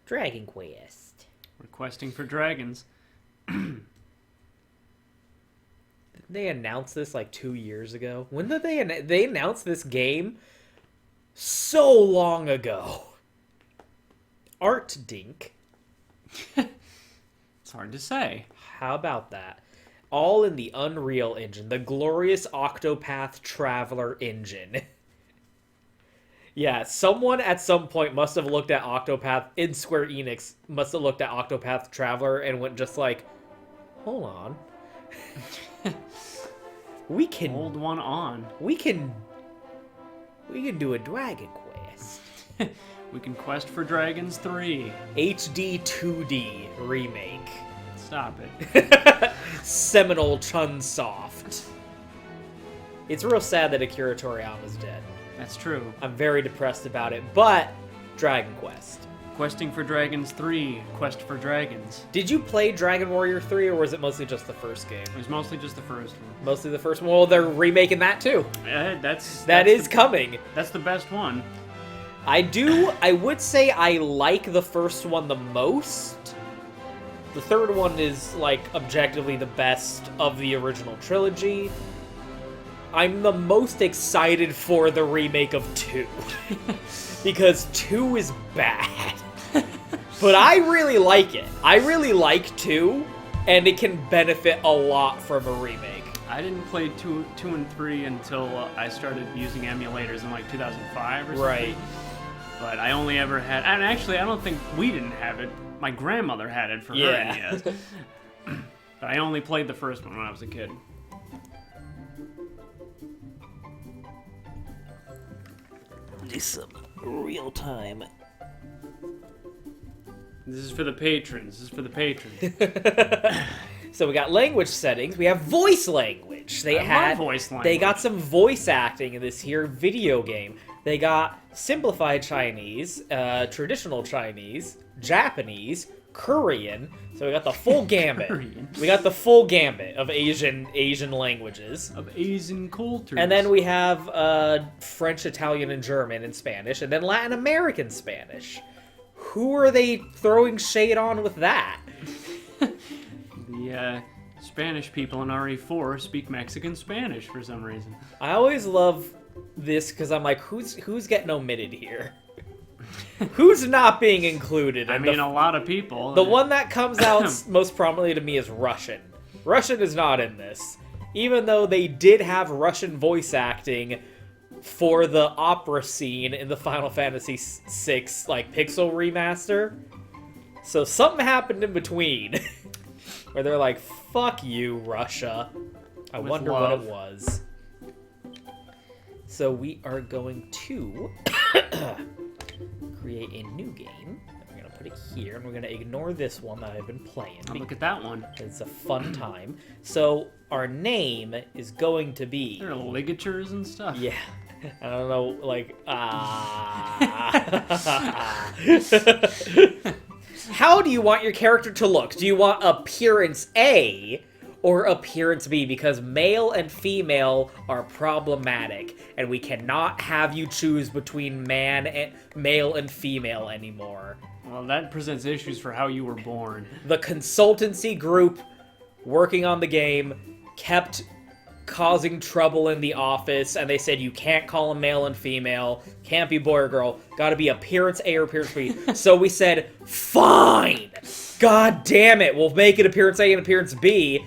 Dragon Quest. Requesting for dragons. Didn't they announce this like 2 years ago? When did they announce this game? So long ago. Art Dink. It's hard to say. How about that? All in the Unreal Engine, the glorious Octopath Traveler engine. Yeah, someone at some point must have looked at Octopath in Square Enix, must have looked at Octopath Traveler and went just like, hold on. We can Hold one on. We can do a Dragon Quest. We can quest for Dragons 3. HD2D remake. Stop it. Seminole Chunsoft. It's real sad that Akira Toriyama's dead. That's true. I'm very depressed about it, but Dragon Quest. Questing for Dragons 3. Quest for Dragons. Did you play Dragon Warrior 3, or was it mostly just the first game? It was mostly just the first one. Mostly the first one? Well, they're remaking that too. That is coming. That's the best one. I would say I like the first one the most. The third one is, like, objectively the best of the original trilogy. I'm the most excited for the remake of 2. Because 2 is bad. But I really like it. I really like 2, and it can benefit a lot from a remake. I didn't play 2 and 3 until I started using emulators in, like, 2005 or something. Right. But I only ever had... And actually, I don't think we didn't have it. My grandmother had it for her NES. But I only played the first one when I was a kid. Do some real time. This is for the patrons. This is for the patrons. So we got language settings. We have voice language. They love voice language. They got some voice acting in this here video game. They got simplified Chinese, traditional Chinese, Japanese, Korean. So we got the full gambit. We got the full gambit of Asian languages. Of Asian cultures. And then we have French, Italian, and German and Spanish, and then Latin American Spanish. Who are they throwing shade on with that? The Spanish people in RE4 speak Mexican Spanish for some reason. I always love this because I'm like, who's getting omitted here? Who's not being included? I mean, a lot of people. The one that comes out most prominently to me is Russian. Russian is not in this. Even though they did have Russian voice acting for the opera scene in the Final Fantasy VI, like, Pixel remaster. So something happened in between. Where they're like, fuck you, Russia. I wonder what it was. So we are going to create a new game. We're going to put it here, and we're going to ignore this one that I've been playing. Oh, look at that one. It's a fun time. So our name is going to be... There are ligatures and stuff. Yeah. I don't know, like... How do you want your character to look? Do you want appearance A or appearance B? Because male and female are problematic, and we cannot have you choose between male and female anymore. Well, that presents issues for how you were born. The consultancy group working on the game kept causing trouble in the office, and they said you can't call them male and female, can't be boy or girl, gotta be appearance A or appearance B. So we said, fine! God damn it, we'll make it appearance A and appearance B.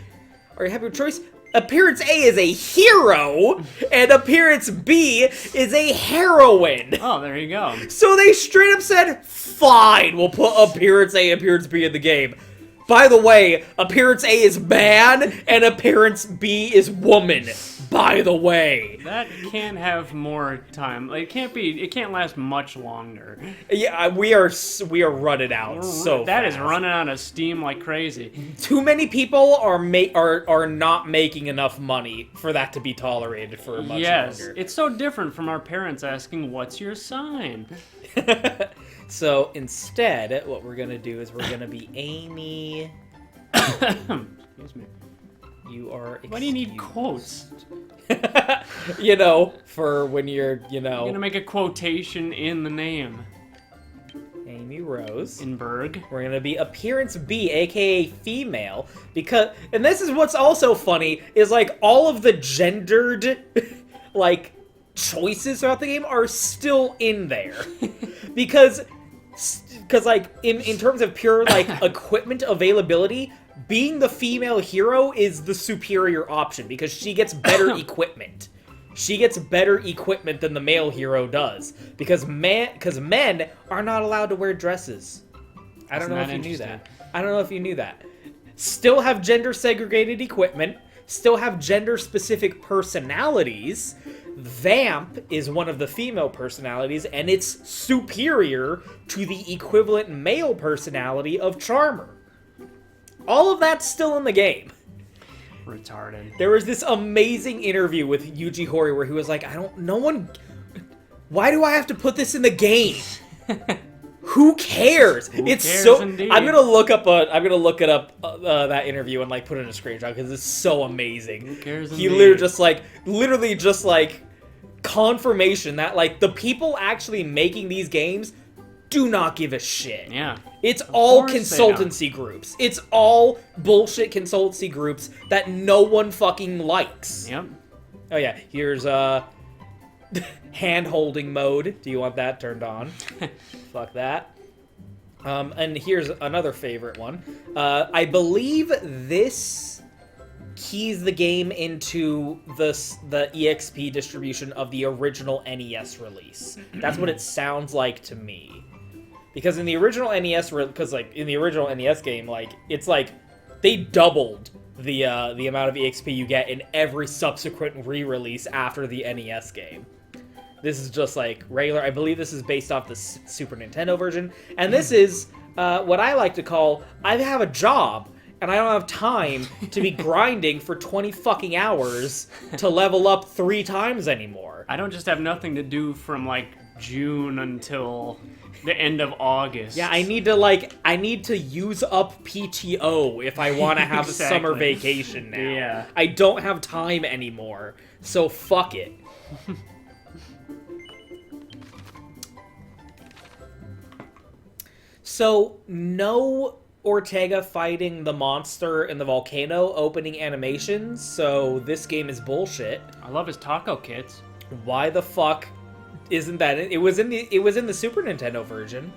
Are you happy with choice? Appearance A is a hero, and appearance B is a heroine. Oh, there you go. So they straight up said, fine, we'll put appearance A, appearance B in the game. By the way, appearance A is man, and appearance B is woman. By the way. That can't have more time. Like, it can't last much longer. Yeah, we are running out so fast. That is running out of steam like crazy. Too many people are not making enough money for that to be tolerated for much longer. Yes, it's so different from our parents asking, "What's your sign?" So instead, what we're gonna do is we're gonna be Amy. Excuse me. You are excused. Why do you need quotes? You know, for when you're, You're gonna make a quotation in the name. Amy Rose. In Berg. We're gonna be appearance B, aka female, because, and this is what's also funny, is like all of the gendered, like, choices throughout the game are still in there. because like, in terms of pure, like, equipment availability, being the female hero is the superior option, because she gets better equipment. She gets better equipment than the male hero does, because men are not allowed to wear dresses. I don't know if you knew that. I don't know if you knew that. Still have gender segregated equipment, still have gender specific personalities. Vamp is one of the female personalities, and it's superior to the equivalent male personality of Charmer. All of that's still in the game. Retarded. There was this amazing interview with Yuji Horii where he was like, why do I have to put this in the game? Who cares? Indeed. I'm gonna look it up that interview and like put in a screenshot because it's so amazing. Who cares? He literally just like confirmation that like the people actually making these games do not give a shit. Yeah. It's all consultancy groups. It's all bullshit consultancy groups that no one fucking likes. Yep. Oh yeah, here's hand-holding mode. Do you want that turned on? Fuck that. And here's another favorite one. I believe this keys the game into the EXP distribution of the original NES release. That's what it sounds like to me. Because in the original NES, in the original NES game, like, it's like they doubled the amount of EXP you get in every subsequent re-release after the NES game. This is just like regular. I believe this is based off the Super Nintendo version, and this is what I like to call, I have a job and I don't have time to be grinding for 20 fucking hours to level up 3 times anymore. I don't just have nothing to do from like June until the end of August. Yeah, I need to use up PTO if I want to have a summer vacation now. Yeah. I don't have time anymore, so fuck it. So, no Ortega fighting the monster in the volcano opening animations, so this game is bullshit. I love his taco kits. Why the fuck isn't that it? It was in the Super Nintendo version.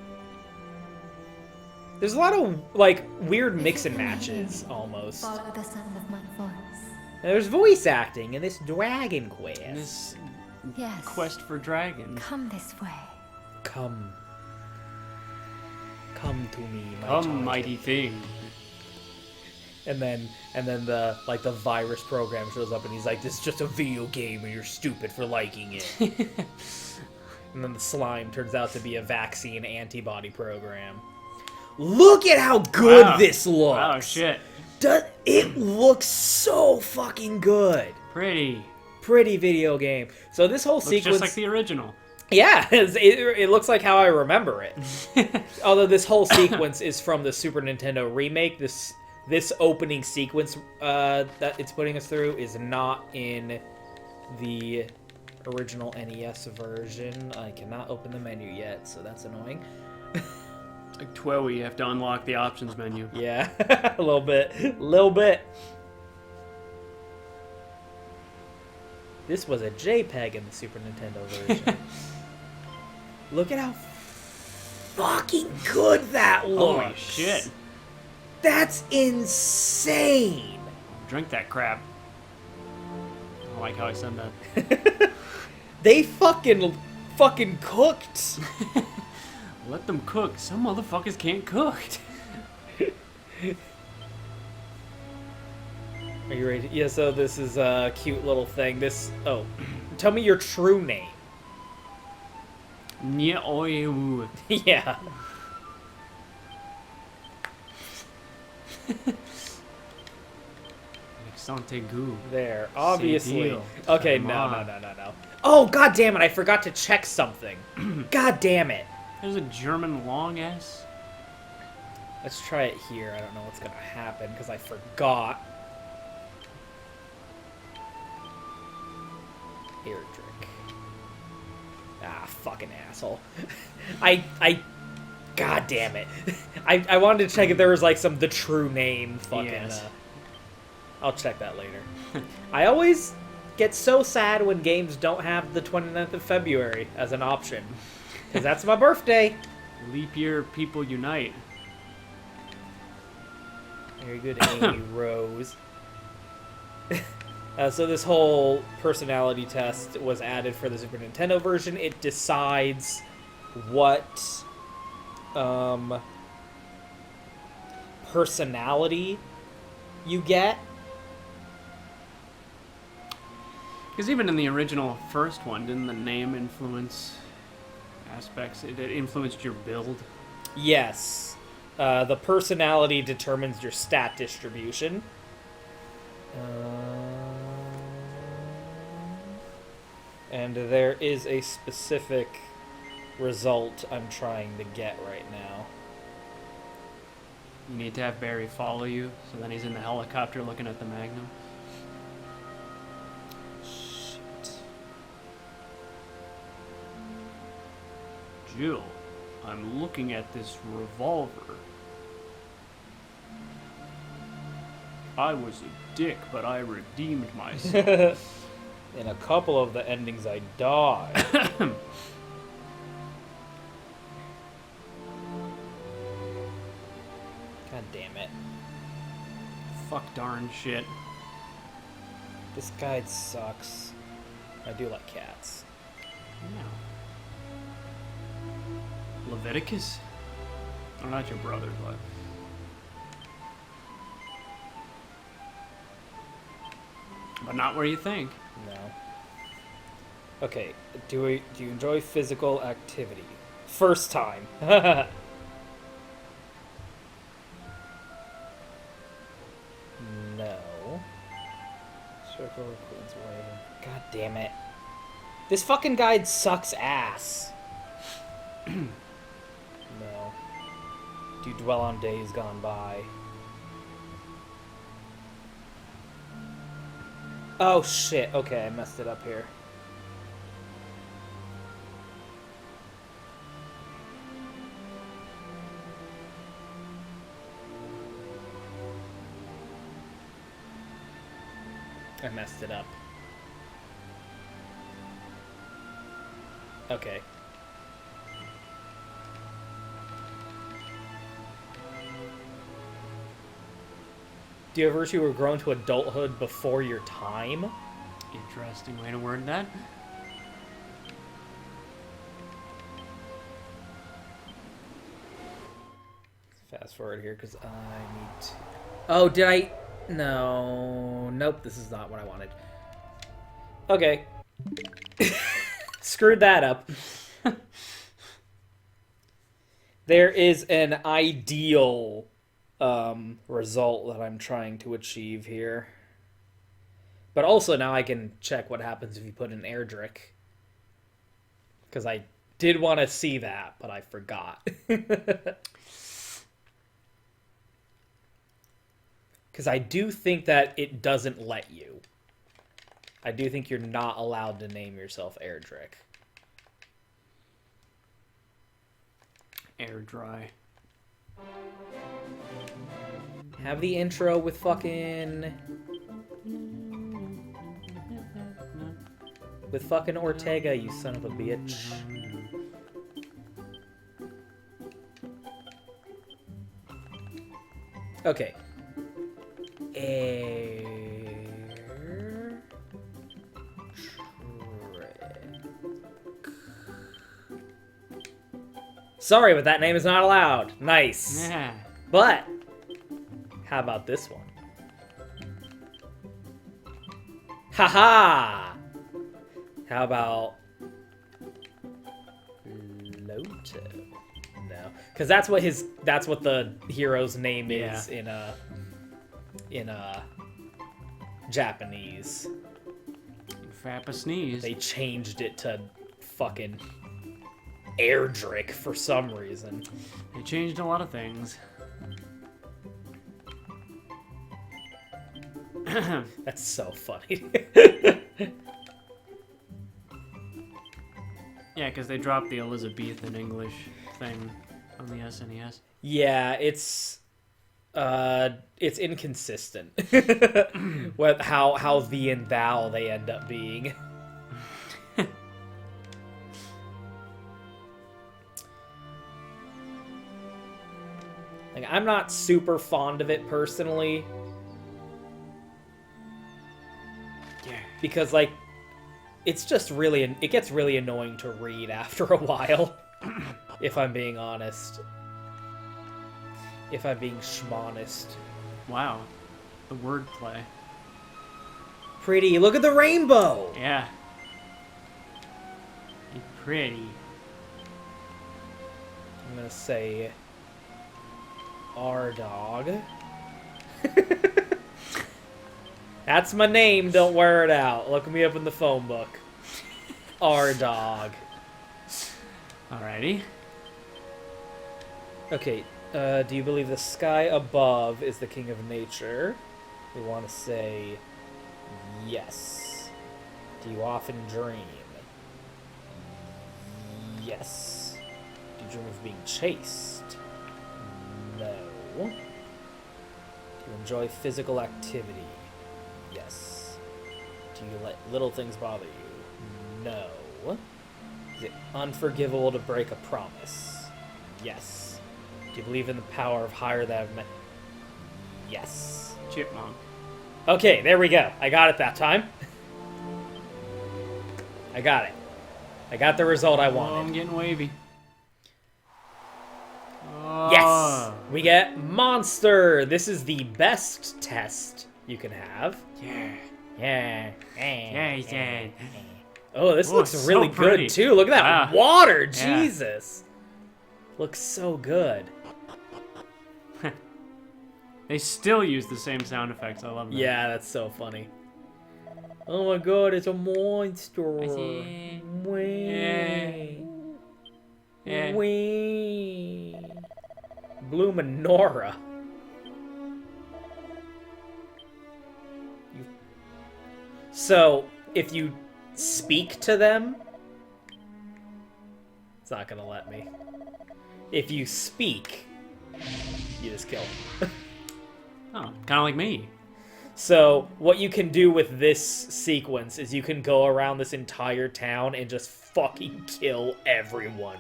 There's a lot of like weird mix and matches almost. Follow the sound of my voice. There's voice acting in this Dragon Quest. In this Yes. quest for dragons. Come this way. Come to me, my Come, child. mighty thing. And then the virus program shows up and he's like, "This is just a video game and you're stupid for liking it." And then the slime turns out to be a vaccine antibody program. Look at how good this looks. Oh shit. It looks so fucking good. Pretty Video game. So this whole sequence, just like the original. yeah, it looks like how I remember it. Although this whole sequence is from the Super Nintendo remake, this opening sequence that it's putting us through is not in the original NES version. I cannot open the menu yet, so that's annoying. It's like Twowie, you have to unlock the options menu. Yeah, a little bit. This was a JPEG in the Super Nintendo version. Look at how fucking good that looks. Holy shit. That's insane. Drink that crap. I don't like how I said that. They fucking cooked. Let them cook. Some motherfuckers can't cook. Are you ready? Yeah, so this is a cute little thing. Tell me your true name. Nye-oyewu. Yeah. Santegu. There, obviously. deal. Okay, Come no. on. Oh, god damn it, I forgot to check something. God damn it. There's a German long S. Let's try it here. I don't know what's gonna happen because I forgot. Eardrick. Ah, fucking asshole. I God damn it. I wanted to check if there was, like, the true name fucking... Yes. I'll check that later. I always get so sad when games don't have the 29th of February as an option. Because that's my birthday. Leap year people unite. Very good, Amy Rose. So this whole personality test was added for the Super Nintendo version. It decides what personality you get. Because even in the original first one, didn't the name influence aspects? It influenced your build. Yes. The personality determines your stat distribution. And there is a specific result I'm trying to get right now. You need to have Barry follow you, so then he's in the helicopter looking at the Magnum. Shit. Jill, I'm looking at this revolver. I was a dick, but I redeemed myself. In a couple of the endings, I died. God damn it. Fuck darn shit. This guide sucks. I do like cats. Yeah. Leviticus? Oh, not your brother, but... But not where you think. No. Okay, do you enjoy physical activity? First time. No. Circle Queen's Way. God damn it. This fucking guide sucks ass. No. Do you dwell on days gone by? Oh shit, okay, I messed it up here. I messed it up. Okay. Do you ever wish you were grown to adulthood before your time? Interesting way to word that. Fast forward here, because I need to... Oh, did I... No. Nope, this is not what I wanted. Okay. Screwed that up. There is an ideal result that I'm trying to achieve here. But also now I can check what happens if you put an Erdrick. Because I did want to see that, but I forgot. Because I do think that it doesn't let you. I do think you're not allowed to name yourself Erdrick. Air dry. Have the intro with fucking... With fucking Ortega, you son of a bitch. Okay. Sorry, but that name is not allowed. Nice. Yeah. But, how about this one? Haha! How about Loto? No, because that's what the hero's name is in Japanese. Fappa sneeze. They changed it to fucking Erdrick for some reason. They changed a lot of things. That's so funny. Yeah, because they dropped the Elizabethan English thing. on the SNES. Yeah, it's inconsistent with how thee and thou they end up being. Like, I'm not super fond of it personally. Yeah. Because, like, it's just really... It gets really annoying to read after a while. If I'm being honest. If I'm being schmonest. Wow. The wordplay. Pretty. Look at the rainbow! Yeah. It's pretty. I'm gonna say... R-Dog. That's my name, don't wear it out. Look me up in the phone book. R-Dog. Alrighty. Okay, do you believe the sky above is the king of nature? We want to say yes. Do you often dream? Yes. Do you dream of being chased? No. Do you enjoy physical activity? Yes. Do you let little things bother you? No. Is it unforgivable to break a promise? Yes. Do you believe in the power of higher than I've met? Yes. Chipmunk. Okay, there we go. I got it that time. I got it. I got the result I Oh, I'm wanted. getting wavy. Yes! We get monster! This is the best test you can have. Yeah. Yeah. Yeah. Oh, this Oh, looks it's really so pretty. good too. Look at that Wow. water. Yeah. Jesus. Looks so good. They still use the same sound effects. I love that. Yeah, that's so funny. Oh my god, it's a monster. I see. Wee. Yeah. Wee. Blue menorah. So, if you speak to them, it's not gonna let me. If you speak, you just kill them. Oh, kind of like me. So, what you can do with this sequence is you can go around this entire town and just fucking kill everyone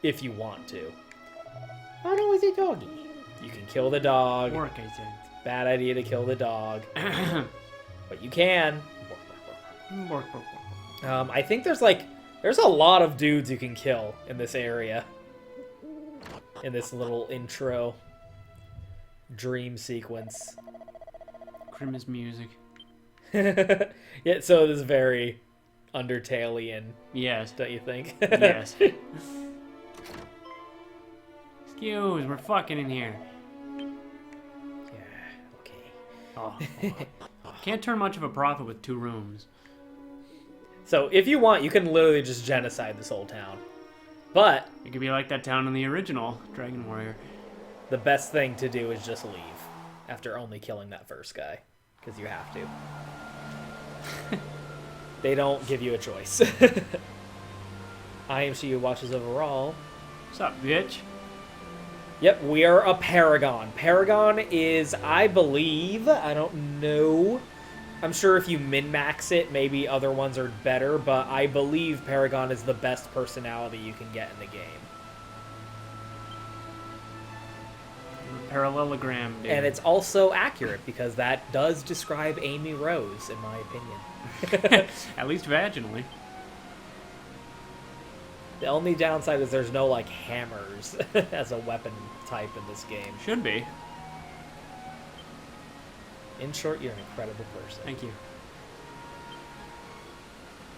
if you want to. Oh no, it's a doggy. You can kill the dog. Work, I said. Bad idea to kill the dog. But you can. Work. I think there's a lot of dudes you can kill in this area. In this little intro dream sequence. Christmas music. Yeah, so it is very Undertale-ian, Yes. don't you think? Yes. Excuse, we're fucking in here. Yeah, okay. Oh. Can't turn much of a profit with 2 rooms. So if you want, you can literally just genocide this whole town. But It could be like that town in the original Dragon Warrior. the best thing to do is just leave after only killing that first guy, because you have to. They don't give you a choice. I am she who watches over all. What's up, bitch? Yep, we are a Paragon. Paragon is, I believe, I don't know. I'm sure if you min-max it, maybe other ones are better, but I believe Paragon is the best personality you can get in the game. Parallelogram, dude. And it's also accurate, because that does describe Amy Rose, in my opinion. At least vaginally. The only downside is there's no, like, hammers as a weapon type in this game. Should be. In short, you're an incredible person. Thank you.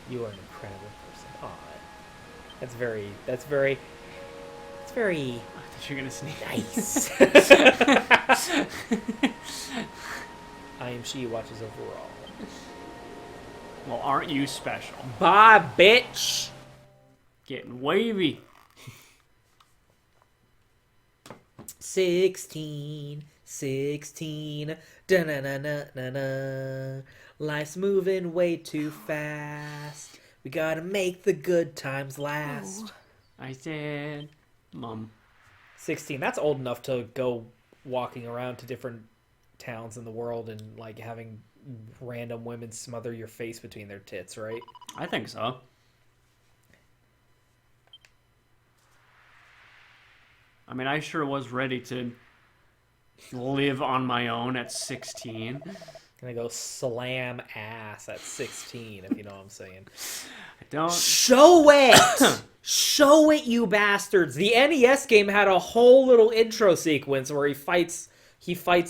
You are an incredible person. Aw. That's very... It's very I thought you were gonna sneeze. nice. I am she who watches over all. Well, aren't you special? Bye, bitch! Getting wavy. 16, da-na-na-na-na-na. Life's moving way too fast. We gotta make the good times last. I said, Mom. 16. That's old enough to go walking around to different towns in the world and like having random women smother your face between their tits, right? I think so. I mean, I sure was ready to live on my own at 16. Gonna go slam ass at 16, if you know what I'm saying. I don't... Show it! Show it, you bastards! The NES game had a whole little intro sequence where he fights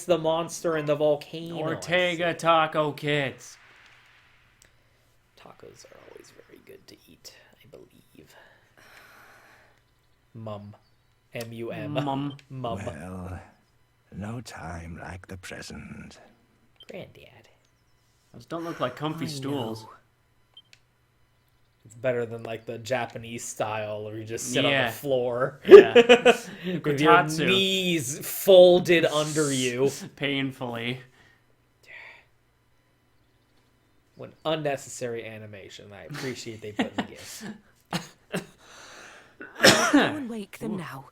the monster in the volcano. Ortega Taco Kids. Tacos are always very good to eat, I believe. Mum. M-U-M. Mum. Mum. Well, no time like the present. Granddad. Those don't look like comfy stools. It's better than like the Japanese style where you just sit on Yeah. the floor. Yeah. With your Kotatsu. knees folded under you. Painfully. When unnecessary animation. I appreciate they put in the game. Go and wake them now.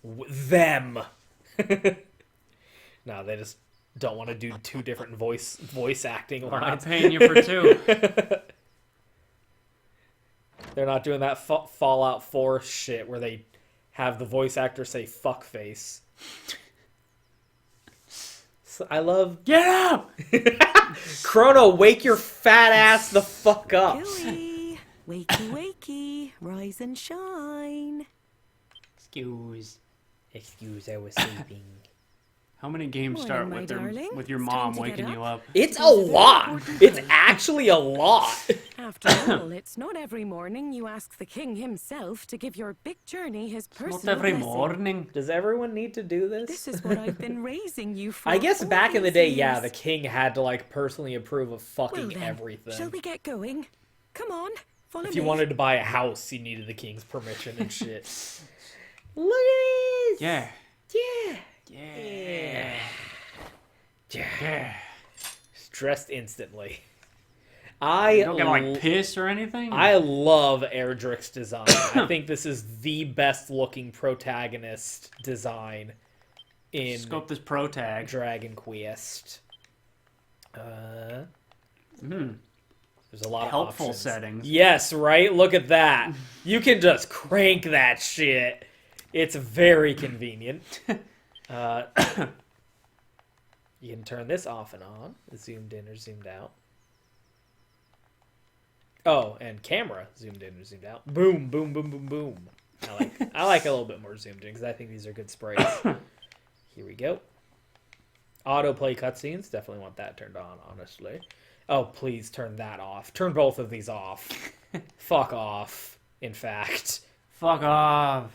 Them. No, they just don't want to do two different voice acting We're not lines. paying you for two. They're not doing that Fallout 4 shit where they have the voice actor say fuckface. So I love... Get up! Chrono, wake your fat ass the fuck up. Gooey, wakey, wakey, rise and shine. Excuse. Excuse, I was sleeping. How many games Morning, start my with darling. with your It's mom time to get waking you up? It's a lot. It's actually a lot. After all, it's not every morning you ask the king himself to give your big journey his personal Not every blessing. morning. Does everyone need to do this? This is what I've been raising you for. I guess all back in the these day, yeah, years. the king had to like personally approve of Well fucking then, everything. shall we get going? Come on, follow me. If you wanted to buy a house, you needed the king's permission and shit. Look at this. Yeah. Yeah. Yeah. Yeah. Yeah. Stressed instantly. You don't get like piss or anything? I love Erdrick's design. I think this is the best looking protagonist design in Scope this pro tag. Dragon Quest. There's a lot of Helpful options. settings. Yes, right? Look at that. You can just crank that shit. It's very convenient. You can turn this off and on. Zoomed in or zoomed out. Oh, and camera zoomed in or zoomed out. Boom, boom, boom, boom, boom. I like a little bit more zoomed in because I think these are good sprays. Here we go. Autoplay cutscenes. Definitely want that turned on, honestly. Oh, please turn that off. Turn both of these off. Fuck off, in fact. Fuck off.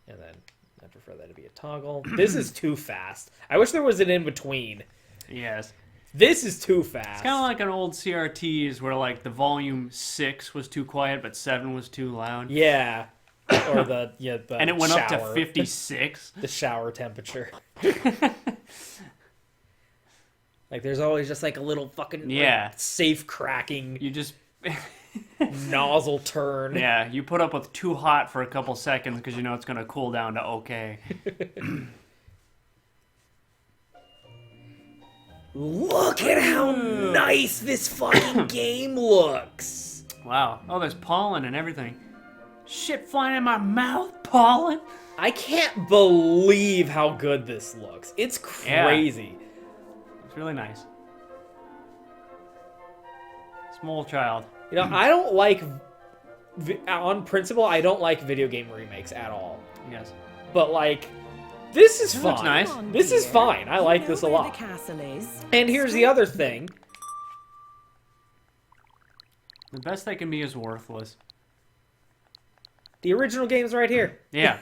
And then I prefer that to be a toggle. This is too fast. I wish there was an in-between. Yes. This is too fast. It's kind of like an old CRTs where like the volume 6 was too quiet but 7 was too loud. Yeah. Or the And it went up to shower. 56. The shower temperature. Like there's always just like a little fucking Yeah. safe cracking You just nozzle turn. yeah, you put up with too hot for a couple seconds because you know it's going to cool down to okay. Look at how nice this fucking game looks. Wow. Oh, there's pollen and everything. Shit flying in my mouth, pollen. I can't believe how good this looks. It's crazy. It's really nice. Small child. You know, I don't like, on principle, I don't like video game remakes at all. Yes. But like, this is This fine. looks nice. Come on, This is dear. fine. I like You this a know where lot. The castle is. And here's the other thing. The best they can be is worthless. The original game's right here. Yeah.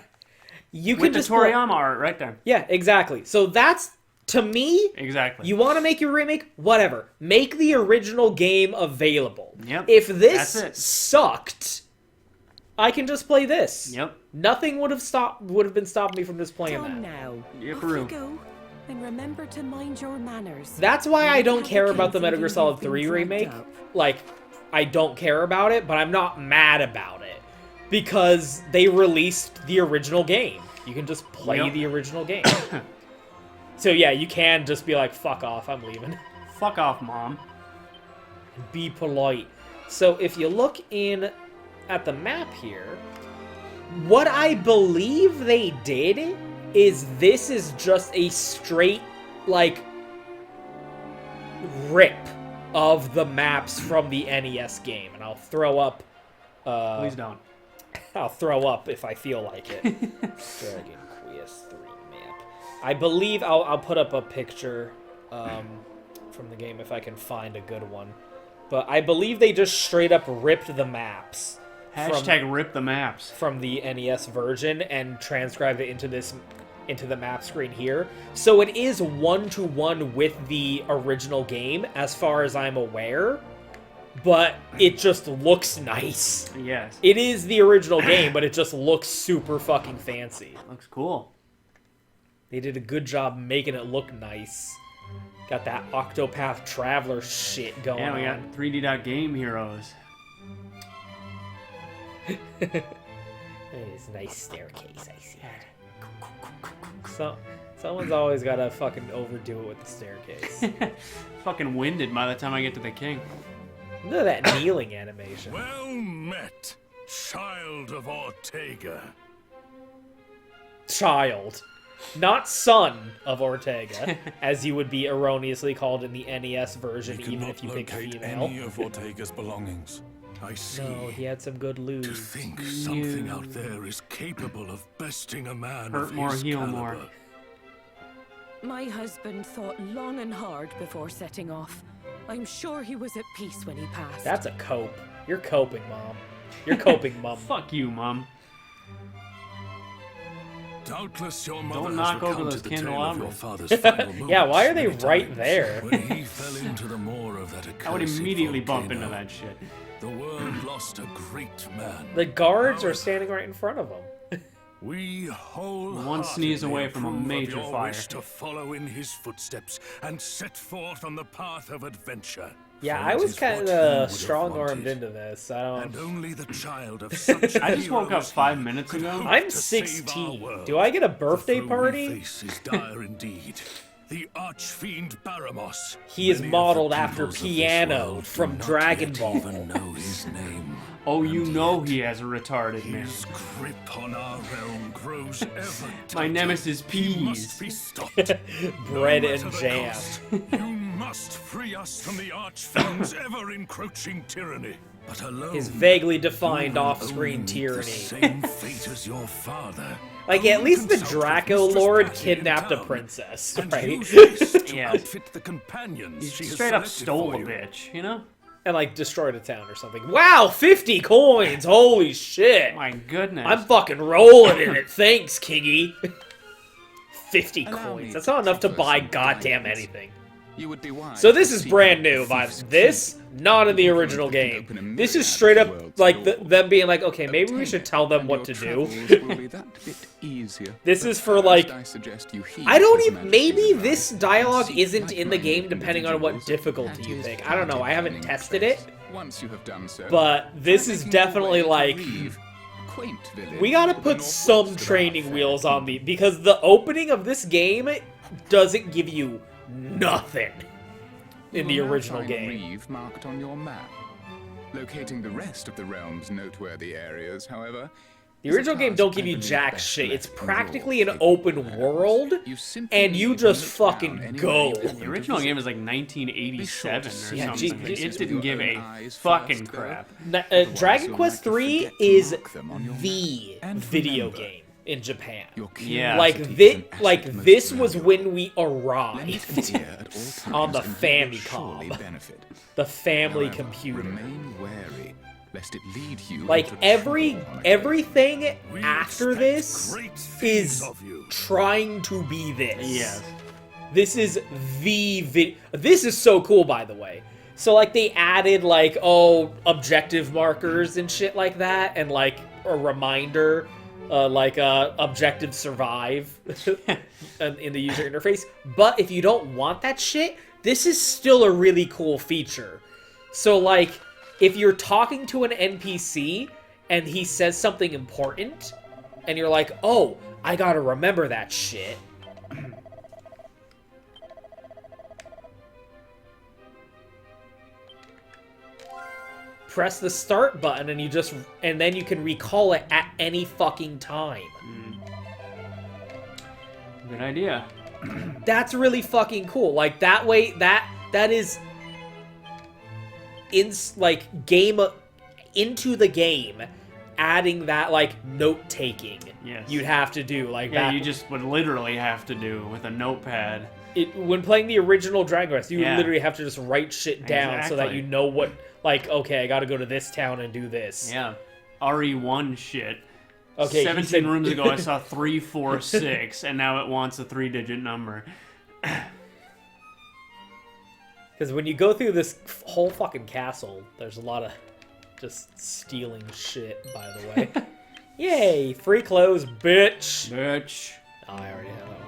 You can With the just play- Toriyama art right there. Yeah, exactly. So that's, to me, Exactly. you want to make your remake? Whatever. Make the original game available. Yep. If this That's it. sucked, I can just play this. Yep. Nothing would have been stopping me from just playing Done that. now. Yep, Off Roo. you go. And remember to mind your manners. That's why I You don't have care the about the kids Metal Gear thinking Solid you've been 3 drugged remake. up. Like, I don't care about it, but I'm not mad about it. because they released the original game. You can just play Yep. the original game. So yeah, you can just be like, fuck off, I'm leaving. Fuck off, Mom. Be polite. So if you look in at the map here, what I believe they did is this is just a straight, like, rip of the maps from the NES game. And I'll throw up... Please don't. I'll throw up if I feel like it. Dragon Quest 3 map. I believe I'll put up a picture from the game if I can find a good one. But I believe they just straight up ripped the maps. Hashtag rip the maps. From the NES version and transcribed it into the map screen here. So it is 1-to-1 with the original game, as far as I'm aware. But it just looks nice. Yes. It is the original game, but it just looks super fucking fancy. Looks cool. They did a good job making it look nice. Got that Octopath Traveler shit going on. Yeah, we got 3D.game heroes. It's a nice staircase, I see it. So, someone's always got to fucking overdo it with the staircase. Fucking winded by the time I get to the king. Look at that kneeling animation. Well met, child of Ortega. Child. Not son of Ortega, as you would be erroneously called in the NES version, even if you pick female. Any of Ortega's belongings. I see. No, he had some good loot. To think something out there is capable of besting a man Hurt of more, his heal caliber. more. My husband thought long and hard before setting off. I'm sure he was at peace when he passed. That's a cope. You're coping, Mom. You're coping, Mom. Fuck you, Mom. Doubtless your mother Don't has knock over recounted those the tale of candelabras. your father's final moments Yeah, why are they many right times. there? When he fell into the maw of that I would accursed immediately bump volcano, into that shit. The world lost a great man. The guards are standing right in front of him. We wholeheartedly One sneeze away from a approve of major your fire. wish to follow in his footsteps and set forth on the path of adventure. Yeah, For I it was is kind what he would of have strong-armed wanted. into this. I And don't... only the child of such a I just woke hero up as 5 he minutes could ago. hope I'm to save our 16. world. Do I get a birthday The foe party? we face is dire indeed. The archfiend Baramos. He is Many of modeled the after peoples of this Piano world do from not Dragon yet Ball. even know his name. Oh, you And know yet he has a retarded name. His grip on our realm grows ever tighter. My nemesis He Peas. must be stopped. Bread No and matter the jam. cost, you must free us from the archfiend's ever-encroaching tyranny. But alone, His vaguely defined you will off-screen own tyranny. The same fate as your father. Like, at least the Consult with Draco Mistress Lord Patty in kidnapped a town, princess, and right? use this to Yeah. outfit the companions He she has straight up selected stole for a you. bitch, you know? And, like, destroyed a town or something. Wow, 50 coins! Holy shit! My goodness. I'm fucking rolling in it. Thanks, Kingy. 50 Allow coins. me That's to not enough to offer buy some goddamn guidance. anything. You would be wise So this to is seek brand out new the vibes. thief's This, not in the Even original if they can game. open a This is myriad straight of up worlds like door. them being like, okay, maybe we Obtain should it, tell them and what your to do. travels will be that bit easier. This But is for, first, like- I suggest you heed I don't His even. Majesty's Maybe advice this and dialogue seek isn't in the like-minded game, depending on what individuals difficulty at you his pick. I don't know. I haven't planning tested it, interest. Once you have done so, but this try is making your definitely way to like. Reeve, quaint village We gotta with put an some orthodox training fair wheels on people. the because the opening of this game doesn't give you nothing You in will the now original find game. Reeve marked on your map. Locating the rest of the realm's noteworthy areas, however, The is a original game task don't give I you believe jack best shit. It's left in your practically an capable open hands. world, You simply and you need just to note fucking down any go. way you The want original to game visit. is like 1987 or Yeah, something. geez, It didn't give your a own eyes fucking first, though. crap. Dragon you'll Quest likely 3 forget to is mark them on your the map. And video remember, game in Japan. Your Yeah. Like curiosity is this, an asset like most this was valuable. when we Lend it arrived. an ear at all times On the and you will Famicom. surely benefit. The family However, computer. Remain wary, lest it lead you Like into every trouble on occasion. everything We after expect this great things is of you. trying to be this. Yes. This is This is so cool, by the way. So, like, they added, like, objective markers and shit like that, and, like, a reminder, objective survive in the user interface. But if you don't want that shit, this is still a really cool feature. So, like, if you're talking to an NPC and he says something important, and you're like, oh, I gotta remember that shit. Press the start button and then you can recall it at any fucking time. Good idea. That's really fucking cool. Like that way, that is into the game, adding that like note taking. Yes. You'd have to do like Yeah, that. you just would literally have to do with a notepad. When playing the original Dragon Quest, you would Yeah. literally have to just write shit down so that Exactly. you know what. Like, okay, I gotta go to this town and do this. Yeah. RE1 shit. Okay, he 17 said- rooms ago, I saw 346, and now it wants a 3-digit number. Because when you go through this whole fucking castle, there's a lot of just stealing shit, by the way. Yay! Free clothes, bitch! Bitch. Oh, I already have that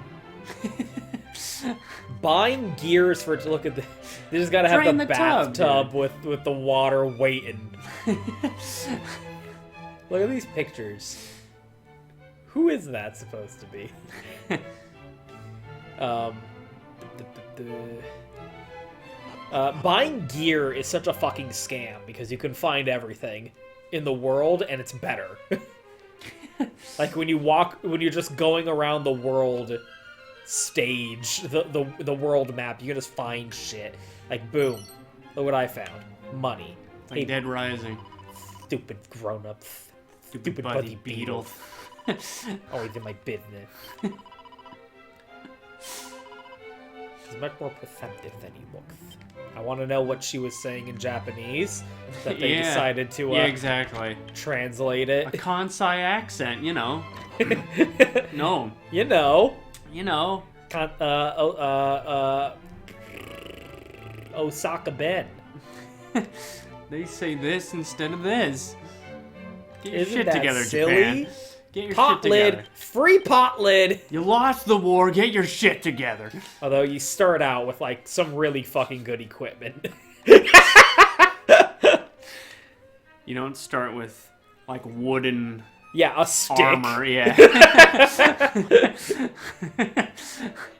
one. Buying gears for... Look at the... They just gotta have Drain the the tub, bathtub with the water waiting. Look at these pictures. Who is that supposed to be? Buying gear is such a fucking scam because you can find everything in the world and it's better. Like when you're just going around the world stage, the world map, you can just find shit. Like boom, look what I found. Money. Like Hey, Dead Rising. stupid grown-up. Stupid buddy beetle. Always in my business. He's much more perceptive than he looks. I want to know what she was saying in Japanese that they Yeah. decided to Yeah, exactly. translate A it. Kansai accent, you know. No. You know. You know. Osaka Ben. They say this instead of this. Get your Isn't shit that together, silly? Japan. Get your Pot shit lid. together. Free pot lid. You lost the war, get your shit together. Although you start out with like some really fucking good equipment. You don't start with, like, wooden Yeah, a stick. armor, yeah.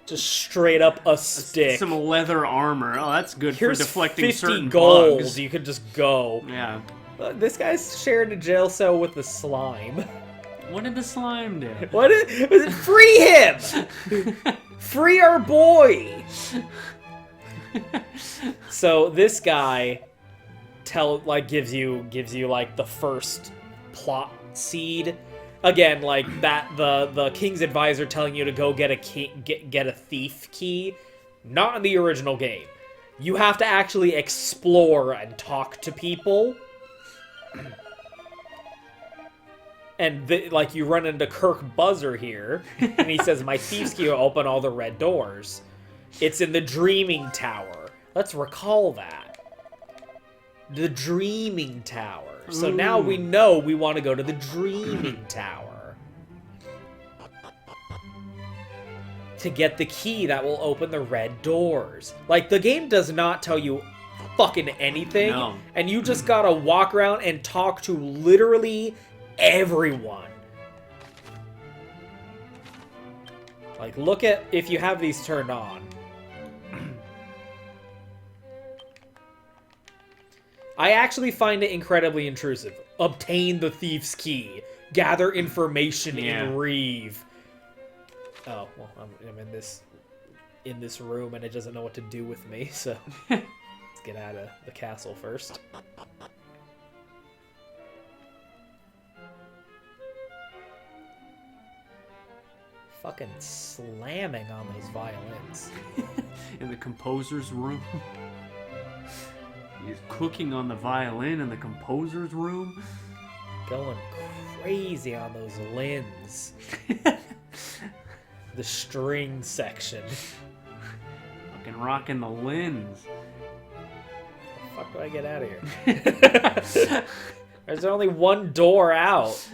Just straight up a stick. Some leather armor. Oh, that's good Here's for deflecting 50 certain gold. bugs. You could just go. Yeah. This guy's sharing a jail cell with the slime. What did the slime do? What is free him? Free our boy. So this guy gives you like the first plot seed. Again, like that the king's advisor telling you to go get a thief key. Not in the original game. You have to actually explore and talk to people. And like you run into Kirk Buzzer here, and he says, "My thief's key will open all the red doors." It's in the Dreaming Tower. Let's recall that. The Dreaming Tower. So now we know we want to go to the Dreaming Tower to get the key that will open the red doors. Like, the game does not tell you fucking anything, No. and you just gotta walk around and talk to literally everyone. Like, look at if you have these turned on. I actually find it incredibly intrusive. Obtain the thief's key. Gather information in Reeve. Oh, well, I'm in this room and it doesn't know what to do with me, so let's get out of the castle first. Fucking slamming on those violins. In the composer's room. He's cooking on the violin in the composer's room. Going crazy on those lins. The string section. Fucking rocking the lins. How the fuck do I get out of here? There's only one door out.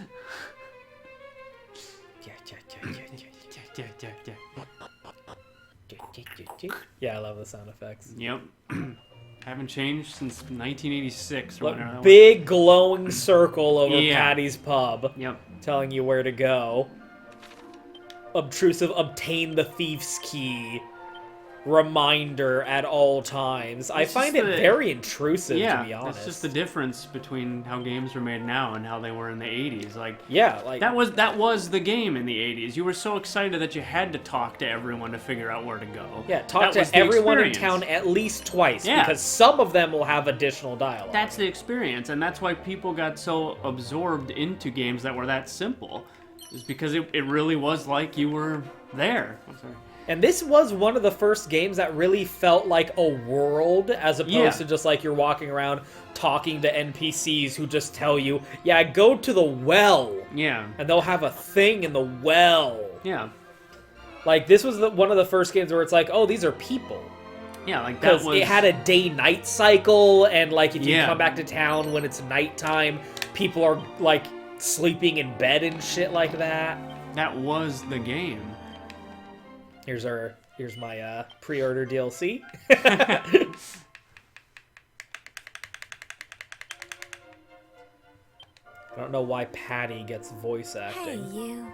Yeah, I love the sound effects. Yep. Haven't changed since 1986 or Look, whatever. big glowing circle over Yeah. Patty's pub, Yep. telling you where to go. Obtrusive, obtain the thief's key. Reminder at all times. I It's find just it the- very intrusive, Yeah, to be honest. it's just the difference between how games are made now and how they were in the 80s. Like, Yeah, like that was the game in the 80s. You were so excited that you had to talk to everyone to figure out where to go. yeah, talk That to was the everyone in experience. town at least twice, Yeah. because some of them will have additional dialogue. That's the experience, and that's why people got so absorbed into games that were that simple. Is because it really was like you were there. I'm sorry. And this was one of the first games that really felt like a world, as opposed Yeah. to just like you're walking around talking to NPCs who just tell you, yeah, go to the well, Yeah. and they'll have a thing in the well. Yeah. Like, this was one of the first games where it's like, oh, these are people. Yeah, like that Because was... it had a day-night cycle, and like if you Yeah. come back to town when it's nighttime, people are like sleeping in bed and shit like that. That was the game. Here's my pre-order DLC. I don't know why Patty gets voice Hey, acting. you.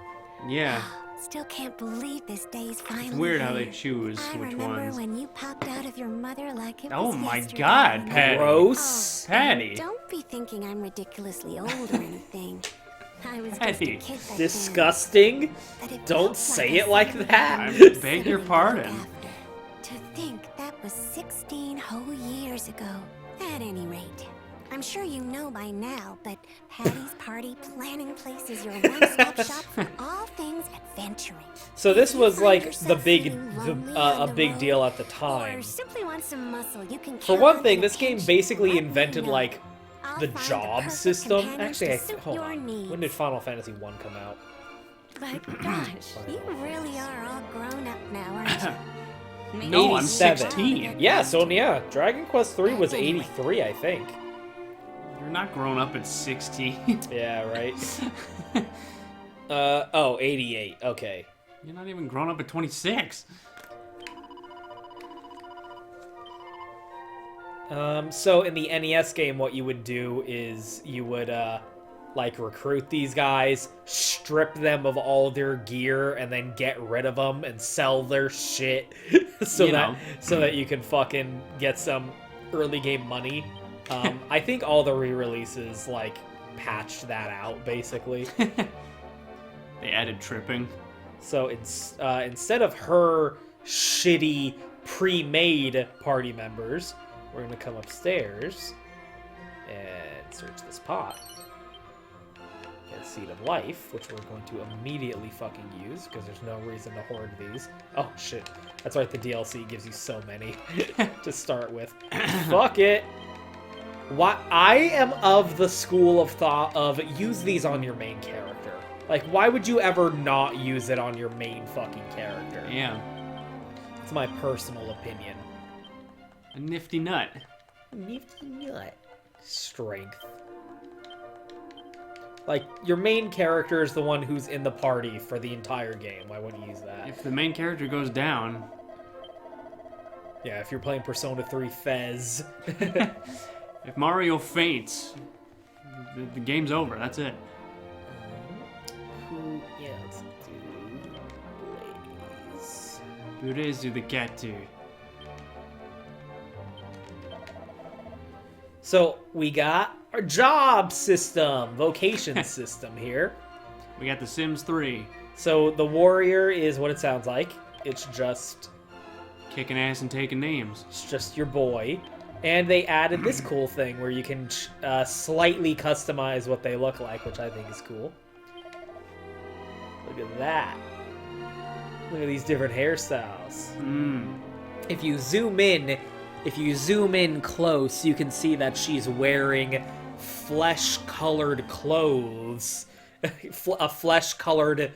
Yeah. Still can't believe this day's finally It's weird how they here. choose I which remember ones. when you popped out of your mother like it Oh was my yesterday. God, Patty. Gross. Patty. Don't be thinking I'm ridiculously old or anything. I was just a Patty. kid that Disgusting. day, but it Don't felt say like it a like second that. I ago. beg your Sitting pardon. after. To think that was 16 whole years ago. At any rate, I'm sure you know by now, but Patty's Party Planning Place is your one-stop shop for all things adventuring. So this If you was find like yourself the big, feeling lonely on a the big road, deal at the Or time. simply want some muscle, you can For count one on thing, in a this game pinch. basically Let me invented know. like I'll the find job perfect system. companions Actually, to suit hold your on. needs. When did Final Fantasy 1 come out? But gosh, you really are all grown up now, aren't you? Maybe No, I'm you 87. should 16. get Yeah, used so to it. yeah, Dragon Quest 3 was 83, I think. You're not grown up at 16. Yeah, right. 88. Okay. You're not even grown up at 26. So in the NES game, what you would do is you would like recruit these guys, strip them of all their gear, and then get rid of them and sell their shit, so You know. that you can fucking get some early game money. I think all the re-releases like patched that out basically. They added tripping. So instead of her shitty pre-made party members, we're gonna come upstairs and search this pot. Get a Seed of Life, which we're going to immediately fucking use because there's no reason to hoard these. Oh shit, that's right. The DLC gives you so many to start with. Fuck it. Why? I am of the school of thought of use these on your main character. Like, why would you ever not use it on your main fucking character? Yeah. It's my personal opinion. A nifty nut. Nifty nut. Strength. Like, your main character is the one who's in the party for the entire game. Why wouldn't you use that? If the main character goes down, Yeah, if you're playing Persona 3 Fez. if Mario faints, the game's over. That's it. Who else do Blaze? Burezu the cat do. So, we got our job system, vocation system here. We got The Sims 3. So, the warrior is what it sounds like. It's just Kicking ass and taking names. your boy. And they added this cool thing where you can slightly customize what they look like, which I think is cool. Look at that. Look at these different hairstyles. If you zoom in close, you can see that she's wearing flesh-colored clothes. A flesh-colored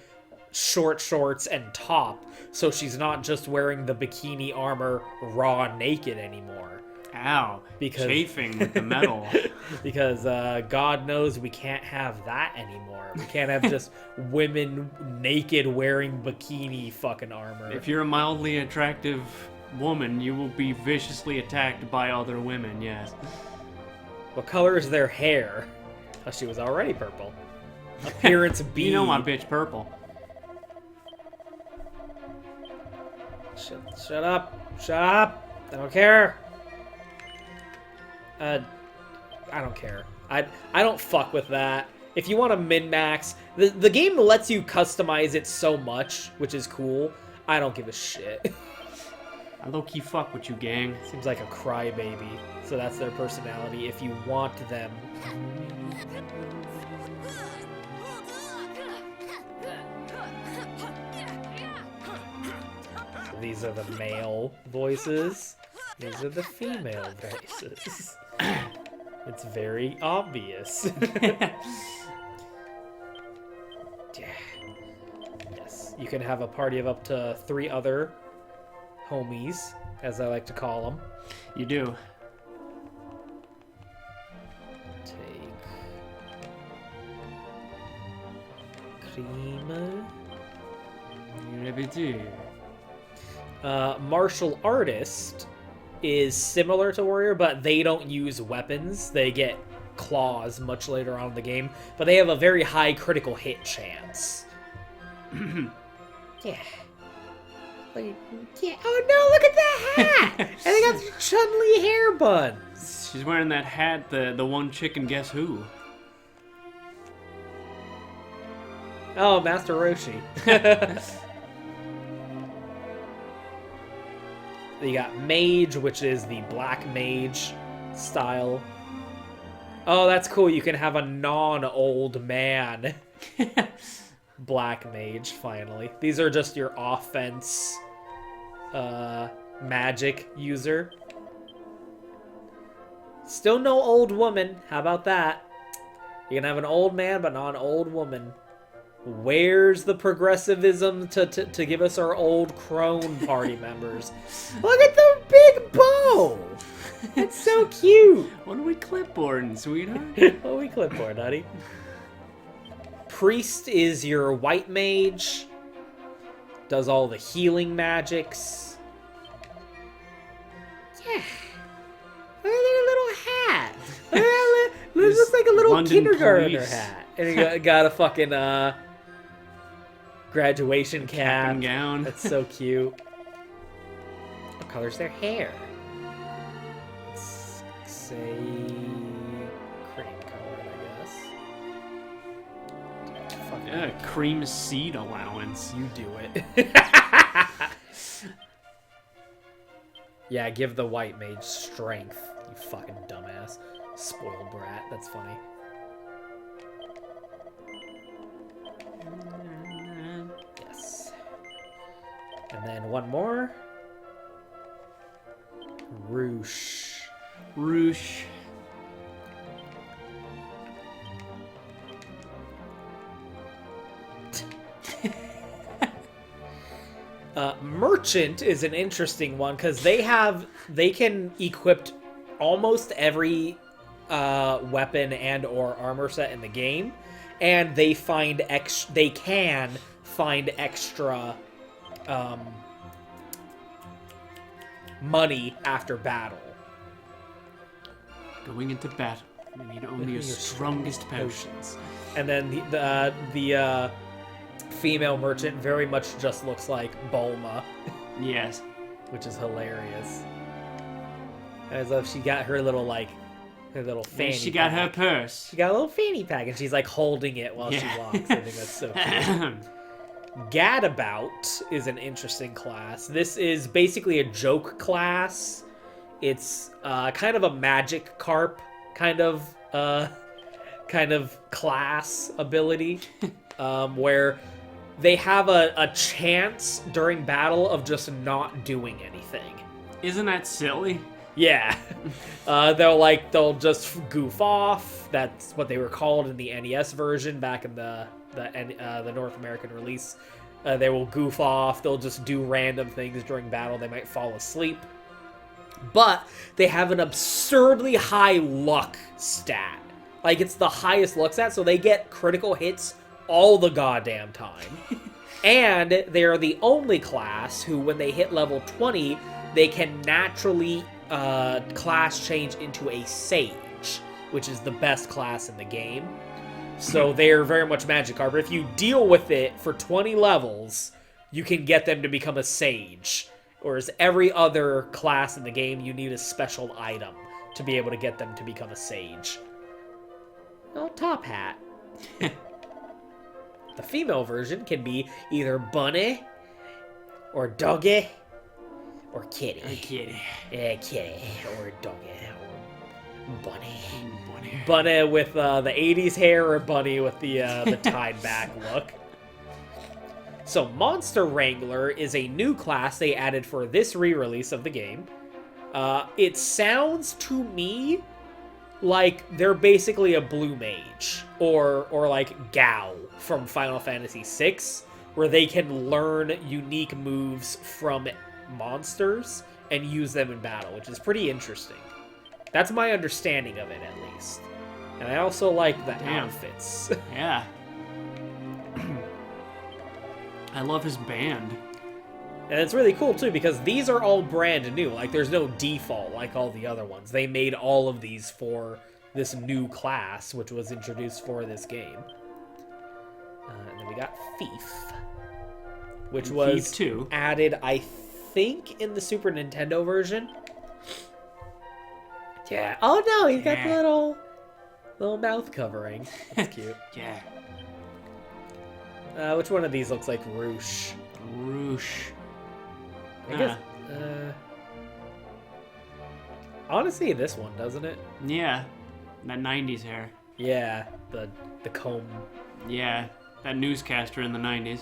short shorts and top. So she's not just wearing the bikini armor raw naked anymore. Ow. Because- Chafing with the metal. Because God knows we can't have that anymore. We can't have just women naked wearing bikini fucking armor. If you're a mildly attractive woman, you will be viciously attacked by other women, yes. What color is their hair? Oh, she was already purple. Appearance B. You know my bitch purple. Shut up. Shut up. I don't care. I don't care. I don't fuck with that. If you want to min-max, the game lets you customize it so much, which is cool. I don't give a shit. I low-key fuck with you, gang. Seems like a crybaby, so that's their personality if you want them. These are the male voices. These are the female voices. It's very obvious. Yes, you can have a party of up to 3 other homies, as I like to call them. You do. Take cream. Martial artist is similar to warrior, but they don't use weapons. They get claws much later on in the game, but they have a very high critical hit chance. Yeah. Yeah. Oh no, look at that hat! And they got Chun-Li hair buns. She's wearing that hat, the one chick in Guess Who. Oh, Master Roshi. You got Mage, which is the black mage style. Oh, that's cool. You can have a non-old man. Black mage, finally. These are just your offense magic user. Still no old woman. How about that? You can have an old man, but not an old woman. Where's the progressivism to give us our old crone party members? Look at the big bow! That's so cute! What are we clipboarding, sweetheart? What are we clipboard, honey? Priest is your white mage. Does all the healing magics. Yeah. Look at their little hat. Look at that. This looks like a little London kindergartner police. hat. And he got a fucking graduation cap. And gown. That's so cute. What color's their hair? Let's say cream color, I guess. Fucking Cream seed allowance. you do it. Yeah, give the white mage strength, you fucking dumbass. Spoiled brat, that's funny. Yes. And then one more. Roosh. Roosh. Merchant is an interesting one because they can equip almost every weapon and or armor set in the game, and they can find extra money after battle. Going into battle, you need only your strongest potions. And then the female merchant very much just looks like Bulma, Yes. which is hilarious. As if she got her little fanny. She got her purse. She got a little fanny pack, and she's like holding it while she walks. I think that's so cute. Gadabout is an interesting class. This is basically a joke class. It's kind of a magic carp kind of class ability, where they have a chance during battle of just not doing anything. Isn't that silly? Yeah. They'll just goof off. That's what they were called in the NES version back in the North American release. They will goof off. They'll just do random things during battle. They might fall asleep. But they have an absurdly high luck stat. Like, it's the highest luck stat, so they get critical hits all the goddamn time. And they are the only class who, when they hit level 20, they can naturally class change into a sage, which is the best class in the game. So they're very much Magikarp. But if you deal with it for 20 levels, you can get them to become a sage. Whereas every other class in the game, you need a special item to be able to get them to become a sage. Oh, Top Hat. The female version can be either bunny, or doggy, or kitty. Yeah, kitty, or doggy, or bunny. Bunny with the 80s hair, or bunny with the tied back look. So Monster Wrangler is a new class they added for this re-release of the game. It sounds to me like they're basically a blue mage, or like Gao from Final Fantasy VI, where they can learn unique moves from monsters and use them in battle, which is pretty interesting. That's my understanding of it, at least. And I also like the outfits. Yeah. I love his band. And it's really cool, too, because these are all brand new. Like, there's no default like all the other ones. They made all of these for this new class, which was introduced for this game. And then we got Thief, which was Thief 2. added, I think, in the Super Nintendo version. Yeah. Oh, no, he's got the little mouth covering. That's cute. Yeah. Which one of these looks like Roosh? Roosh. I guess. Honestly, this one, doesn't it? Yeah. That 90s hair. Yeah, the comb. Yeah. That newscaster in the 90s.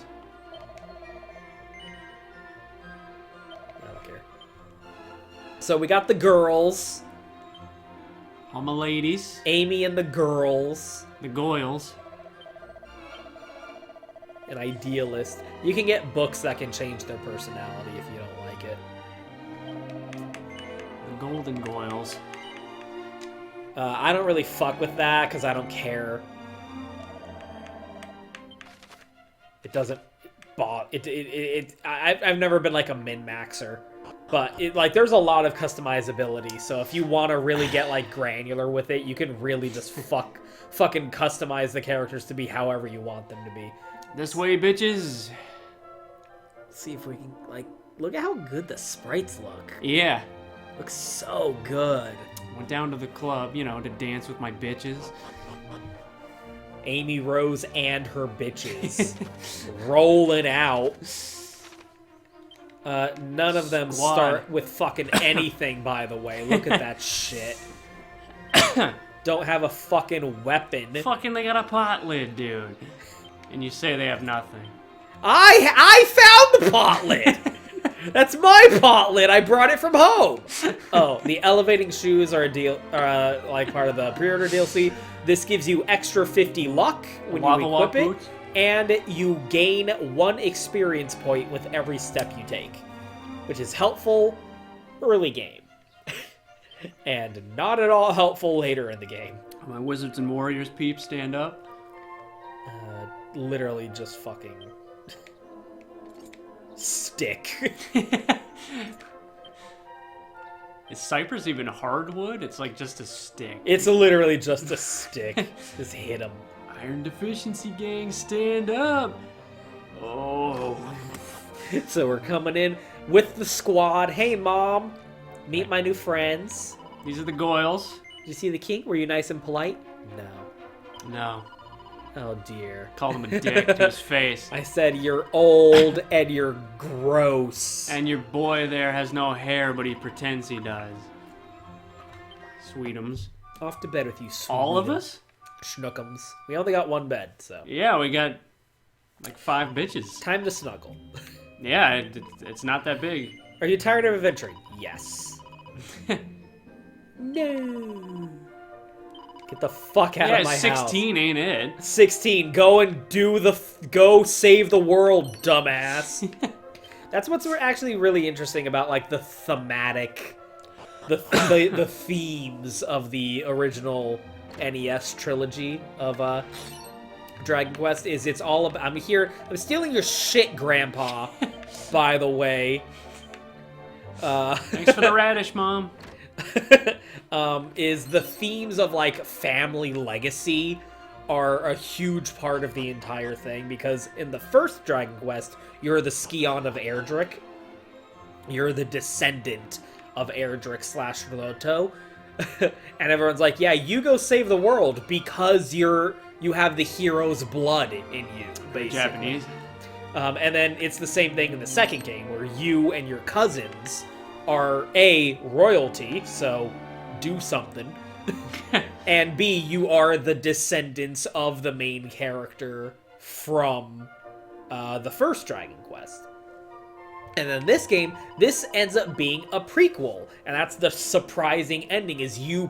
I don't care. So we got the girls. All my ladies. Amy and the girls. The Goyles. An idealist. You can get books that can change their personality if you don't like it. The Golden Goyles. I don't really fuck with that because I don't care. It doesn't I've never been like a min-maxer, but there's a lot of customizability. So if you want to really get like granular with it, you can really just fucking customize the characters to be however you want them to be. This way, bitches. Let's see if we can, like, look at how good the sprites look. Yeah. Looks so good. Went down to the club, you know, to dance with my bitches. Amy Rose and her bitches. Rolling out. None of them start with fucking anything, by the way. Look at that shit. Don't have a fucking weapon. Fucking, they got a pot lid, dude. And you say they have nothing. I found the pot lid! That's my pot lid! I brought it from home! Oh, the elevating shoes are like part of the pre-order DLC. This gives you extra 50 luck when you equip it. Boots. And you gain 1 experience point with every step you take. Which is helpful early game. And not at all helpful later in the game. My Wizards and Warriors peeps stand up. Literally just fucking stick. Is cypress even hardwood? It's like just a stick. It's literally just a stick. Just hit him. Iron Deficiency Gang, stand up! Oh. So we're coming in with the squad. Hey, Mom. Meet my new friends. These are the Goyles. Did you see the king? Were you nice and polite? No. No. Oh, dear. Called him a dick to his face. I said you're old and you're gross. And your boy there has no hair, but he pretends he does. Sweetums. Off to bed with you, sweet. All of us? Schnookums. We only got 1 bed, so. Yeah, we got like 5 bitches. Time to snuggle. Yeah, it's not that big. Are you tired of adventuring? Yes. No. Get the fuck out of my 16 house. 16 ain't it? 16. Go and go save the world, dumbass. That's what's actually really interesting about like the thematic, the themes of the original NES trilogy of Dragon Quest. Is it's all about. I'm stealing your shit, Grandpa. By the way. Thanks for the radish, Mom. is the themes of like family legacy are a huge part of the entire thing, because in the first Dragon Quest, you're the Scion of Erdrick. You're the descendant of Erdrick / Roto. And everyone's like, yeah, you go save the world because you have the hero's blood in you, basically. Japanese. And then it's the same thing in the second game, where you and your cousins are A, royalty, so do something, and B, you are the descendants of the main character from the first Dragon Quest. And then this game, this ends up being a prequel, and that's the surprising ending, is you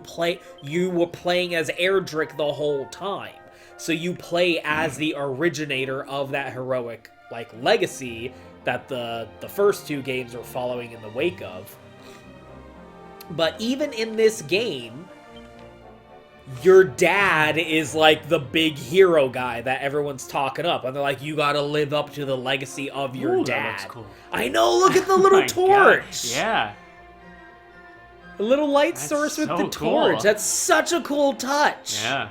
were playing as Erdrick the whole time. So you play as the originator of that heroic, like, legacy that the first two games are following in the wake of. But even in this game, your dad is like the big hero guy that everyone's talking up, and they're like, you gotta live up to the legacy of your dad. That looks cool. I know, look at the little My torch. God. Yeah. A little light That's source with so the torch. cool. That's such a cool touch. Yeah.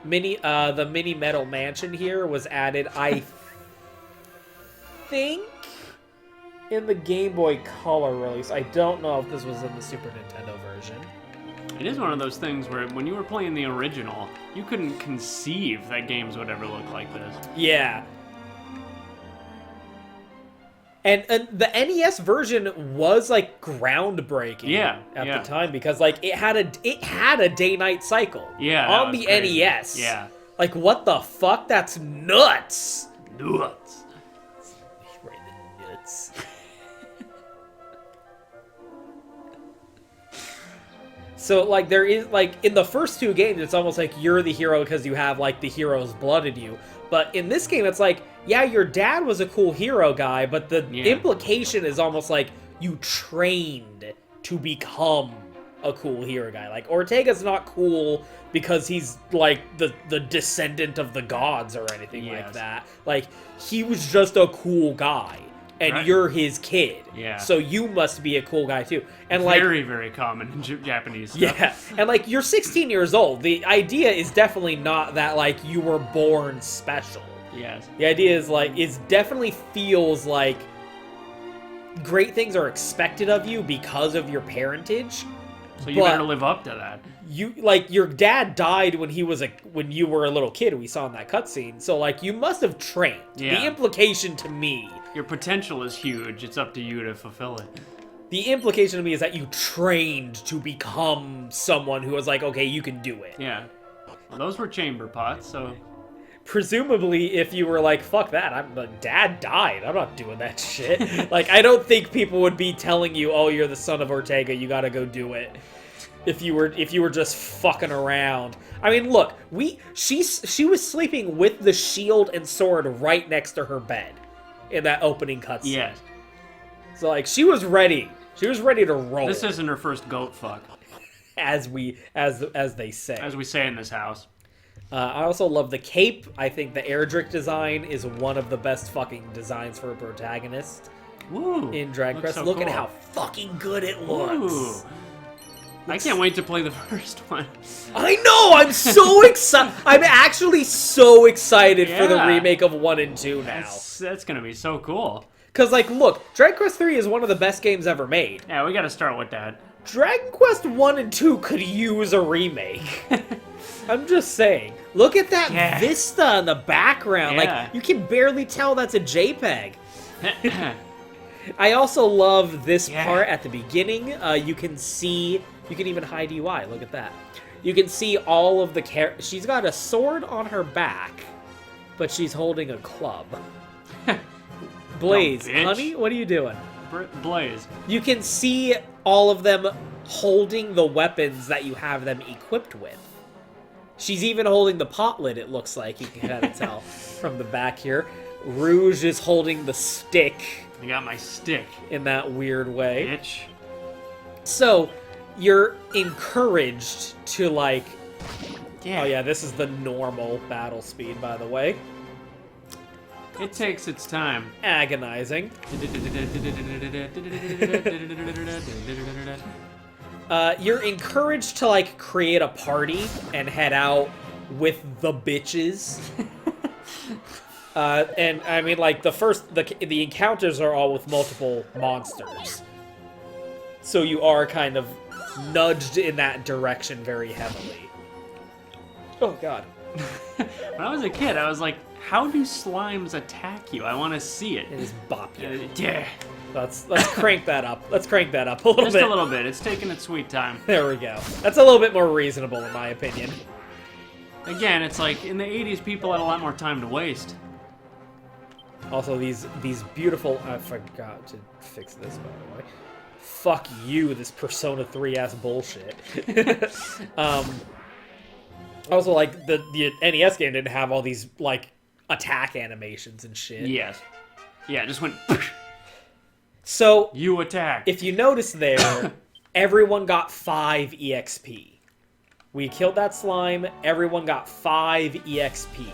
The mini metal mansion here was added, I think, in the Game Boy Color release. I don't know if this was in the Super Nintendo version. It is one of those things where when you were playing the original, you couldn't conceive that games would ever look like this. Yeah. And the NES version was like groundbreaking at the time, because like it had a day-night cycle on the crazy. NES. Yeah. Like, what the fuck? That's nuts. Nuts. Right in the nuts. So, like, there is, like, in the first two games, it's almost like you're the hero because you have, like, the hero's blood in you. But in this game, it's like, yeah, your dad was a cool hero guy, but the implication is almost like you trained to become a cool hero guy. Like, Ortega's not cool because he's, like, the descendant of the gods or anything like that. Like, he was just a cool guy. And you're his kid. Yeah. So you must be a cool guy, too. And like, very, very common in Japanese stuff. Yeah. And, like, you're 16 years old. The idea is definitely not that, like, you were born special. Yes. The idea is, like, it definitely feels like great things are expected of you because of your parentage. So you better live up to that. You, like, your dad died when you were a little kid, we saw in that cutscene. So, like, you must have trained. Yeah. The implication to me... Your potential is huge. It's up to you to fulfill it. The implication to me is that you trained to become someone who was like, okay, you can do it. Yeah. Well, those were chamber pots, so... Presumably, if you were like, fuck that, Dad died, I'm not doing that shit. Like, I don't think people would be telling you, oh, you're the son of Ortega, you gotta go do it. If you were just fucking around. I mean, look, she was sleeping with the shield and sword right next to her bed in that opening cutscene. Yes. So, like, she was ready. She was ready to roll. This isn't her first goat fuck. As they say. As we say in this house. I also love the cape. I think the Erdrick design is one of the best fucking designs for a protagonist. Woo, in Dragon Quest. Look at how fucking good it looks. Ooh. I can't wait to play the first one. I know! I'm so excited. I'm actually so excited for the remake of 1 and 2 now. That's gonna be so cool. Because, like, look, Dragon Quest 3 is one of the best games ever made. Yeah, we gotta start with that. Dragon Quest 1 and 2 could use a remake. I'm just saying. Look at that vista in the background. Yeah. Like, you can barely tell that's a JPEG. I also love this part at the beginning. You can see... You can even hide UI. Look at that. You can see all of the characters. She's got a sword on her back, but she's holding a club. Blaze, honey, what are you doing? Blaze. You can see all of them holding the weapons that you have them equipped with. She's even holding the pot lid, it looks like. You can kind of tell from the back here. Rouge is holding the stick. I got my stick. In that weird way. Bitch. So... You're encouraged to, like... Oh, yeah, this is the normal battle speed, by the way. It takes its time. Agonizing. You're encouraged to, like, create a party and head out with the bitches. And, I mean, like, the encounters are all with multiple monsters. So you are kind of nudged in that direction very heavily. Oh, God. When I was a kid, I was like, how do slimes attack you? I want to see it. It is bop you. Yeah. Let's crank that up. Let's crank that up a little Just bit. a little bit. It's taking its sweet time. There we go. That's a little bit more reasonable, in my opinion. Again, it's like, in the 80s, people had a lot more time to waste. Also, these beautiful... I forgot to fix this, by the way. Fuck you, this Persona 3-ass bullshit. Also, like, the NES game didn't have all these, like, attack animations and shit. Yes. Yeah, it just went... So, You attack. if you notice there, everyone got 5 EXP. We killed that slime, everyone got 5 EXP.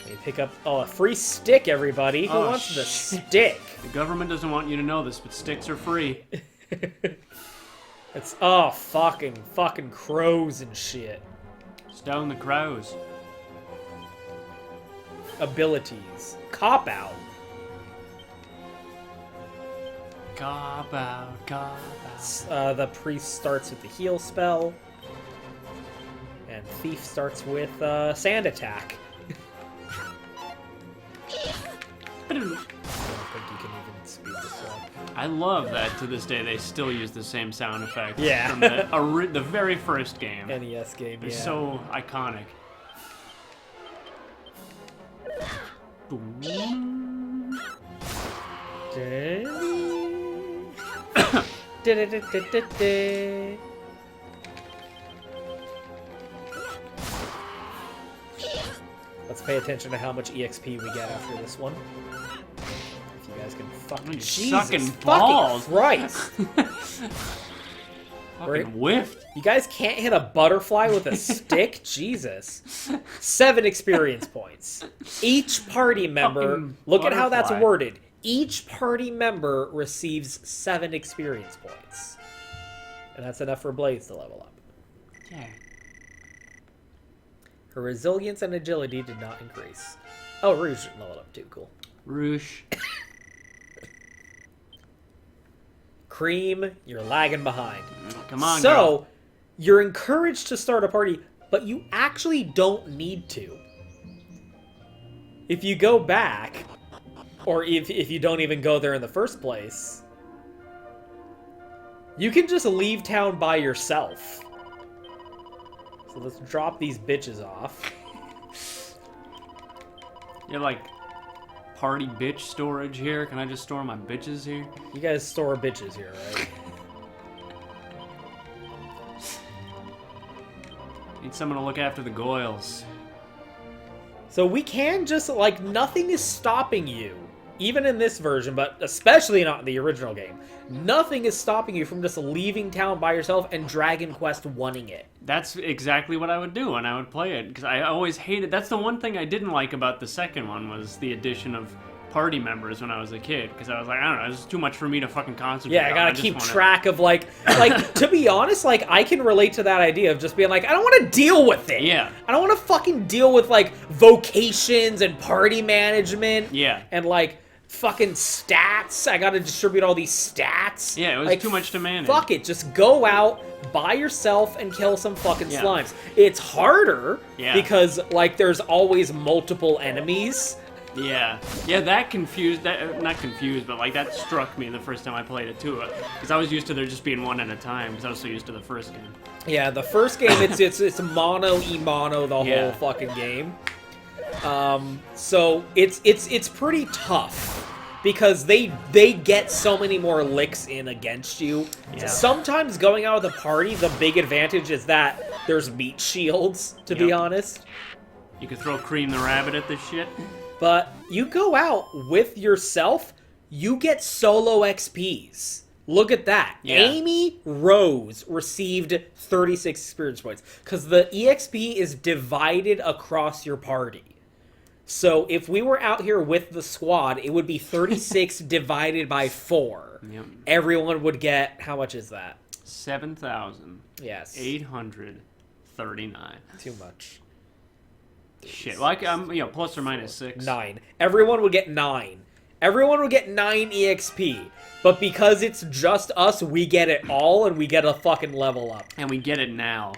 You pick up a free stick, everybody. Who wants the stick? The government doesn't want you to know this, but sticks are free. It's fucking crows and shit. Stone the crows. Abilities. Cop out. Cop out, cop out. The priest starts with the heal spell. And thief starts with sand attack. I don't think you can even speed this up. I love that to this day they still use the same sound effects Yeah. from the very first game. NES game, They're yeah. so iconic. Let's pay attention to how much EXP we get after this one. If you guys can fucking... You're Jesus sucking fucking balls. Christ! Fucking whiffed. You guys can't hit a butterfly with a stick? Jesus. 7 experience points. Each party member... Fucking Look at how that's butterfly. worded. Each party member receives 7 experience points. And that's enough for Blaze to level up. Yeah. Her resilience and agility did not increase. Oh, Rouge leveled up too. Cool. Roosh. Cream, you're lagging behind. Come on, So, girl. you're encouraged to start a party, but you actually don't need to. If you go back, or if you don't even go there in the first place, you can just leave town by yourself. So let's drop these bitches off. You're like party bitch storage here. Can I just store my bitches here? You guys store bitches here, right? Need someone to look after the goyles. So we can just, like, nothing is stopping you. Even in this version, but especially not in the original game. Nothing is stopping you from just leaving town by yourself and Dragon Quest 1-ing it. That's exactly what I would do when I would play it, because I always hated... That's the one thing I didn't like about the second one, was the addition of party members when I was a kid, because I was like, I don't know, this is too much for me to fucking concentrate Yeah, I on. gotta just keep wanna... track of, like, to be honest, like, I can relate to that idea of just being like, I don't want to deal with it. Yeah. I don't want to fucking deal with, like, vocations and party management. Yeah. And, like, fucking stats. I gotta distribute all these stats. Yeah, it was like, too much to manage. Fuck it, just go out by yourself and kill some fucking Yeah. slimes. It's harder Yeah. because, like, there's always multiple enemies. Yeah, that confused, not confused, but like that struck me the first time I played it too, because I was used to there just being one at a time, because I was so used to the first game. Yeah, the first game, it's mono the Yeah. whole fucking game. So it's pretty tough because they get so many more licks in against you. Yeah. Sometimes going out with a party, the big advantage is that there's meat shields, to be Yep. honest. You could throw Cream the Rabbit at this shit. But you go out with yourself, you get solo XPs. Look at that. Yeah. Amy Rose received 36 experience points because the EXP is divided across your party. So if we were out here with the squad, it would be 36 divided by 4. Yep. Everyone would get, how much is that? 7,839. Yes. Too much. Shit. Like, plus or minus 6. 9. Everyone would get 9. Everyone would get 9 EXP. But because it's just us, we get it all, and we get a fucking level up. And we get it now.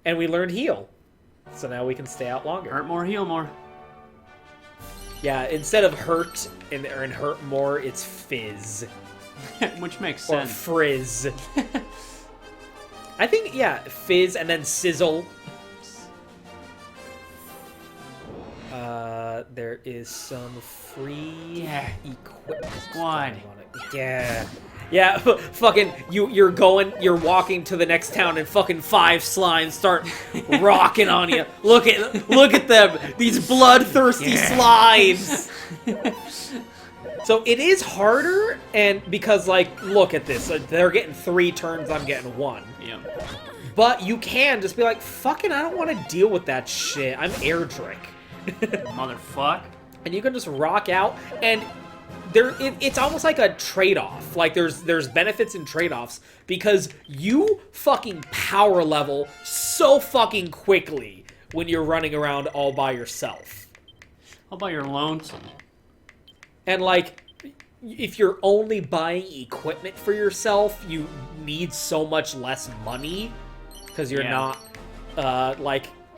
And we learned heal. So now we can stay out longer. Hurt more, heal more. Yeah, instead of hurt and hurt more, it's fizz. Which makes Or sense. frizz. I think, yeah, fizz and then sizzle. There is some free equipment. Squad. Yeah. Yeah, fucking, you're walking to the next town and fucking 5 slimes start rocking on you. Look at them, these bloodthirsty slimes. So it is harder, and because, like, look at this. They're getting 3 turns, I'm getting 1. Yeah. But you can just be like, fucking, I don't want to deal with that shit. I'm Airdrick. Motherfuck. And you can just rock out, and it's almost like a trade-off. Like, there's benefits and trade-offs, because you fucking power level so fucking quickly when you're running around all by yourself. How about your lonesome? And, like, if you're only buying equipment for yourself, you need so much less money, because you're not,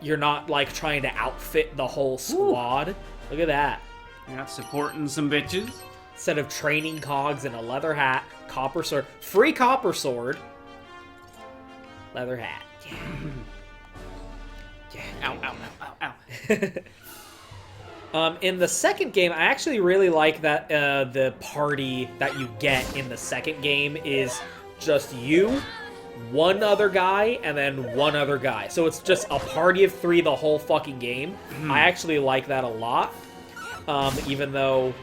you're not, like, trying to outfit the whole squad. Ooh. Look at that. You're not supporting some bitches. Instead of training cogs and a leather hat, copper sword, free copper sword, leather hat. Yeah. Yeah. Ow, ow, ow, ow, ow. In the second game, I actually really like that the party that you get in the second game is just you, one other guy, and then one other guy. So it's just a party of 3 the whole fucking game. I actually like that a lot, even though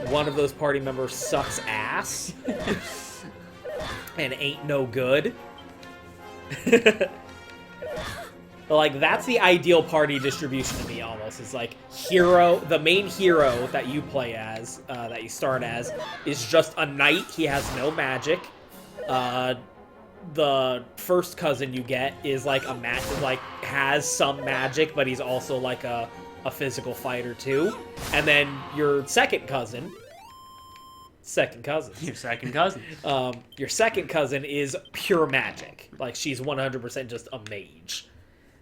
one of those party members sucks ass and ain't no good. Like, that's the ideal party distribution to me, almost. It's like, the main hero that you play as, that you start as, is just a knight. He has no magic. The first cousin you get is like has some magic, but he's also like a physical fighter too. And then your second cousin. Your second cousin is pure magic. Like, she's 100% just a mage.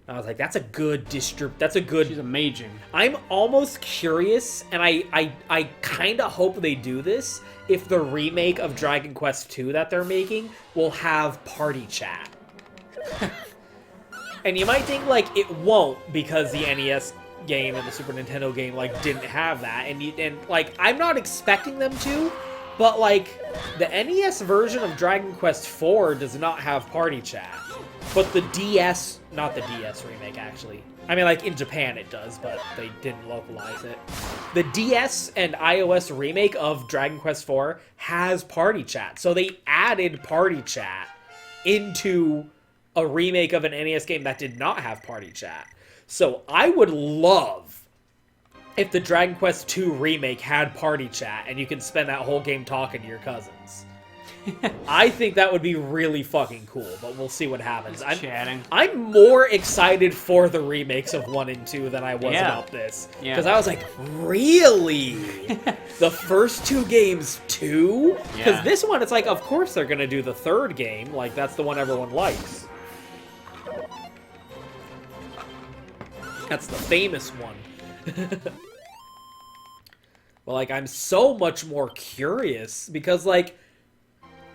And I was like, that's a good She's a maging. I'm almost curious, and I kind of hope they do this, if the remake of Dragon Quest II that they're making will have party chat. And you might think, like, it won't, because the NES game and the Super Nintendo game, like, didn't have that. And like, I'm not expecting them to, but, like, the NES version of Dragon Quest IV does not have party chat. But the DS, not the DS remake, actually. I mean, like, in Japan it does, but they didn't localize it. The DS and iOS remake of Dragon Quest IV has party chat. So they added party chat into a remake of an NES game that did not have party chat. So I would love if the Dragon Quest II remake had party chat and you can spend that whole game talking to your cousins. I think that would be really fucking cool, but we'll see what happens. I'm more excited for the remakes of 1 and 2 than I was about this. Because I was like, really? The first 2 games too? Because this one, it's like, of course they're going to do the 3rd game. Like, that's the one everyone likes. That's the famous one. But, like, I'm so much more curious because, like,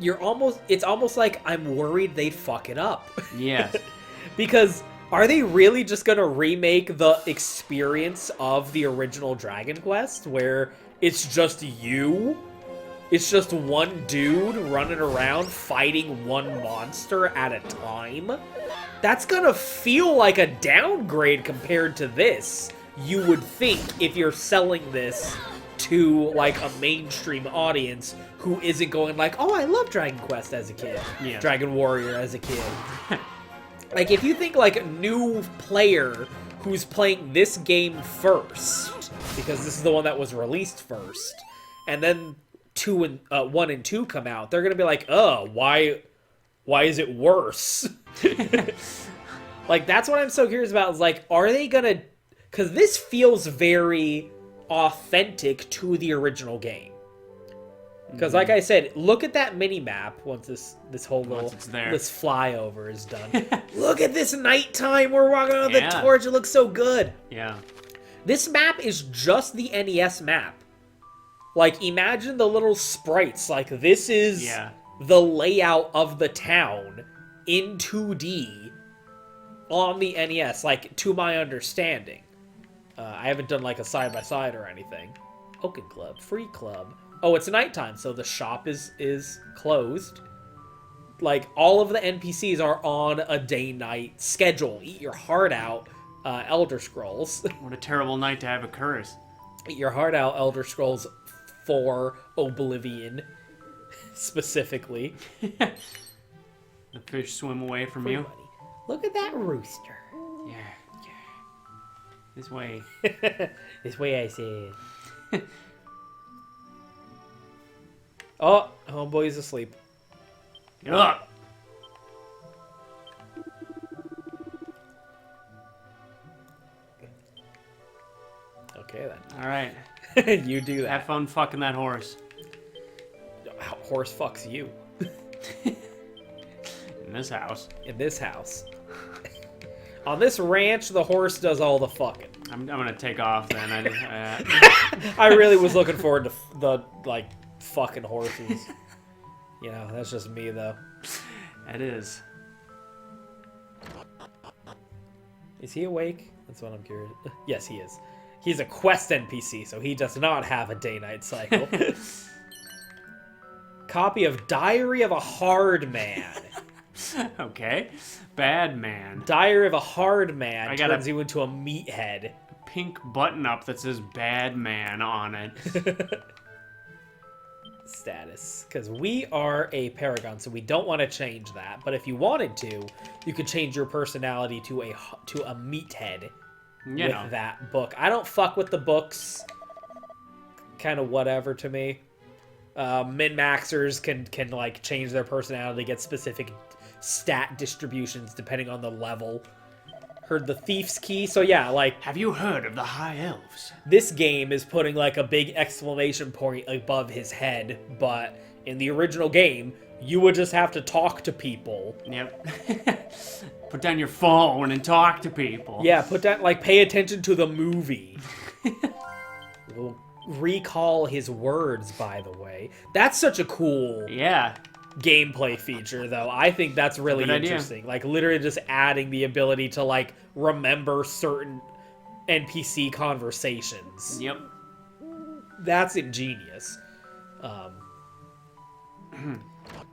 it's almost like I'm worried they'd fuck it up. Yes. Because are they really just gonna remake the experience of the original Dragon Quest where it's just you? It's just one dude running around fighting one monster at a time? That's gonna feel like a downgrade compared to this, you would think, if you're selling this to, like, a mainstream audience who isn't going like, oh, I love Dragon Quest as a kid. Dragon Warrior as a kid. Like, if you think, like, a new player who's playing this game first, because this is the one that was released first, and then 1 and 2 come out, they're gonna be like, oh, why is it worse? Like, that's what I'm so curious about, is like, are they gonna, because this feels very authentic to the original game. Because, like I said, look at that mini map once this whole little this flyover is done. Look at this nighttime. We're walking on the torch. It looks so good. Yeah. This map is just the NES map. Like, imagine the little sprites. Like, this is the layout of the town in 2D on the NES. Like, to my understanding, I haven't done like a side-by-side or anything. Oaken Club, free club. Oh, it's nighttime, so the shop is closed. Like, all of the NPCs are on a day-night schedule. Eat your heart out, Elder Scrolls. What a terrible night to have a curse. Eat your heart out, Elder Scrolls 4 Oblivion, specifically. The fish swim away from you. Buddy. Look at that rooster. Yeah. This way. This way, I said. Oh, homeboy's asleep. Get up! Okay, then. Alright. You do that. Have fun fucking that horse. Horse fucks you. In this house. In this house. On this ranch, the horse does all the fucking. I'm gonna take off then. I really was looking forward to the, like, fucking horses. You know, that's just me, though. It is. Is he awake? That's what I'm curious. Yes, he is. He's a quest NPC, so he does not have a day-night cycle. Copy of Diary of a Hard Man. Okay. Bad man. Diary of a Hard Man turns a you into a meathead. Pink button-up that says bad man on it. Status. Because we are a paragon, so we don't want to change that. But if you wanted to, you could change your personality to a meathead with that book. I don't fuck with the books. Kind of whatever to me. Min-maxers can like change their personality, get specific stat distributions depending on the level. Heard the Thief's Key, so yeah, like... Have you heard of the High Elves? This game is putting like a big exclamation point above his head, but in the original game, you would just have to talk to people. Yep. Put down your phone and talk to people. Yeah, put down, like, pay attention to the movie. We'll recall his words, by the way. That's such a cool... Yeah. Gameplay feature, though. I think that's really interesting. Like, literally just adding the ability to, like, remember certain NPC conversations. Yep. That's ingenious.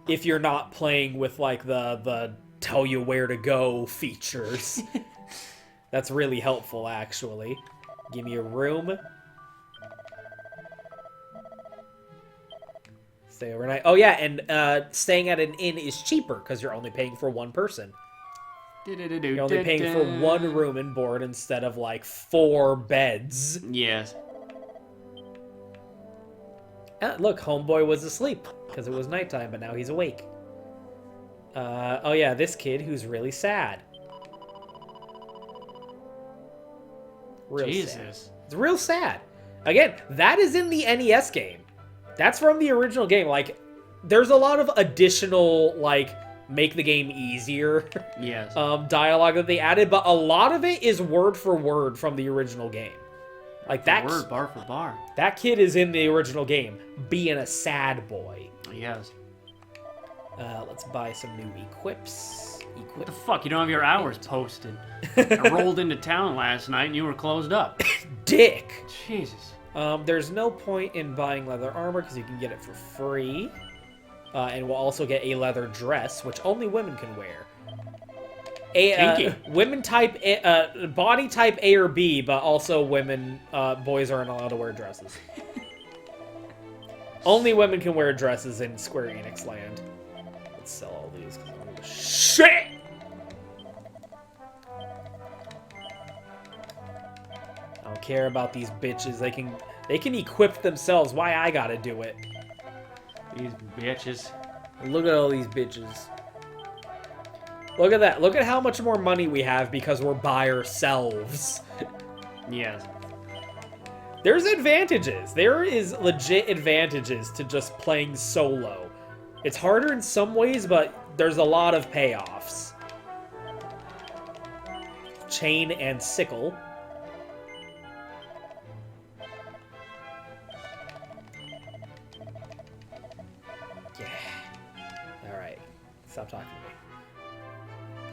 If you're not playing with, like, the tell you where to go features. That's really helpful, actually. Give me a room. Stay overnight. Oh, yeah, and staying at an inn is cheaper because you're only paying for one person. You're only paying for one room and board instead of, like, 4 beds. Yes. Look, homeboy was asleep because it was nighttime, but now he's awake. Oh, yeah, this kid who's really sad. Real Jesus. sad. It's real sad. Again, that is in the NES game. That's from the original game. Like, there's a lot of additional, like, make the game easier yes. Dialogue that they added, but a lot of it is word for word from the original game. Like, that word, bar for bar. That kid is in the original game, being a sad boy. Yes. Let's buy some new equips. What the fuck? You don't have your hours posted. I rolled into town last night and you were closed up. Dick! Jesus. There's no point in buying leather armor because you can get it for free. And we'll also get a leather dress, which only women can wear. Women type body type A or B, but also women, boys aren't allowed to wear dresses. Only women can wear dresses in Square Enix land. Let's sell all these because I don't give a shit. I don't care about these bitches. They can equip themselves. Why I gotta do it? These bitches. Look at all these bitches. Look at that. Look at how much more money we have because we're by ourselves. Yes. There's advantages. There is legit advantages to just playing solo. It's harder in some ways, but there's a lot of payoffs. Chain and sickle. Yeah. Alright. Stop talking to me.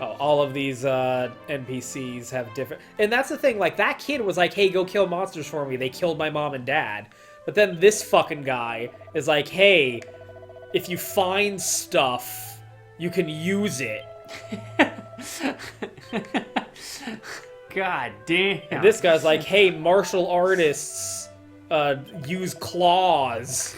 Oh, all of these NPCs have different... And that's the thing, like, that kid was like, hey, go kill monsters for me. They killed my mom and dad. But then this fucking guy is like, hey, if you find stuff, you can use it. God damn. And this guy's like, hey, martial artists use claws.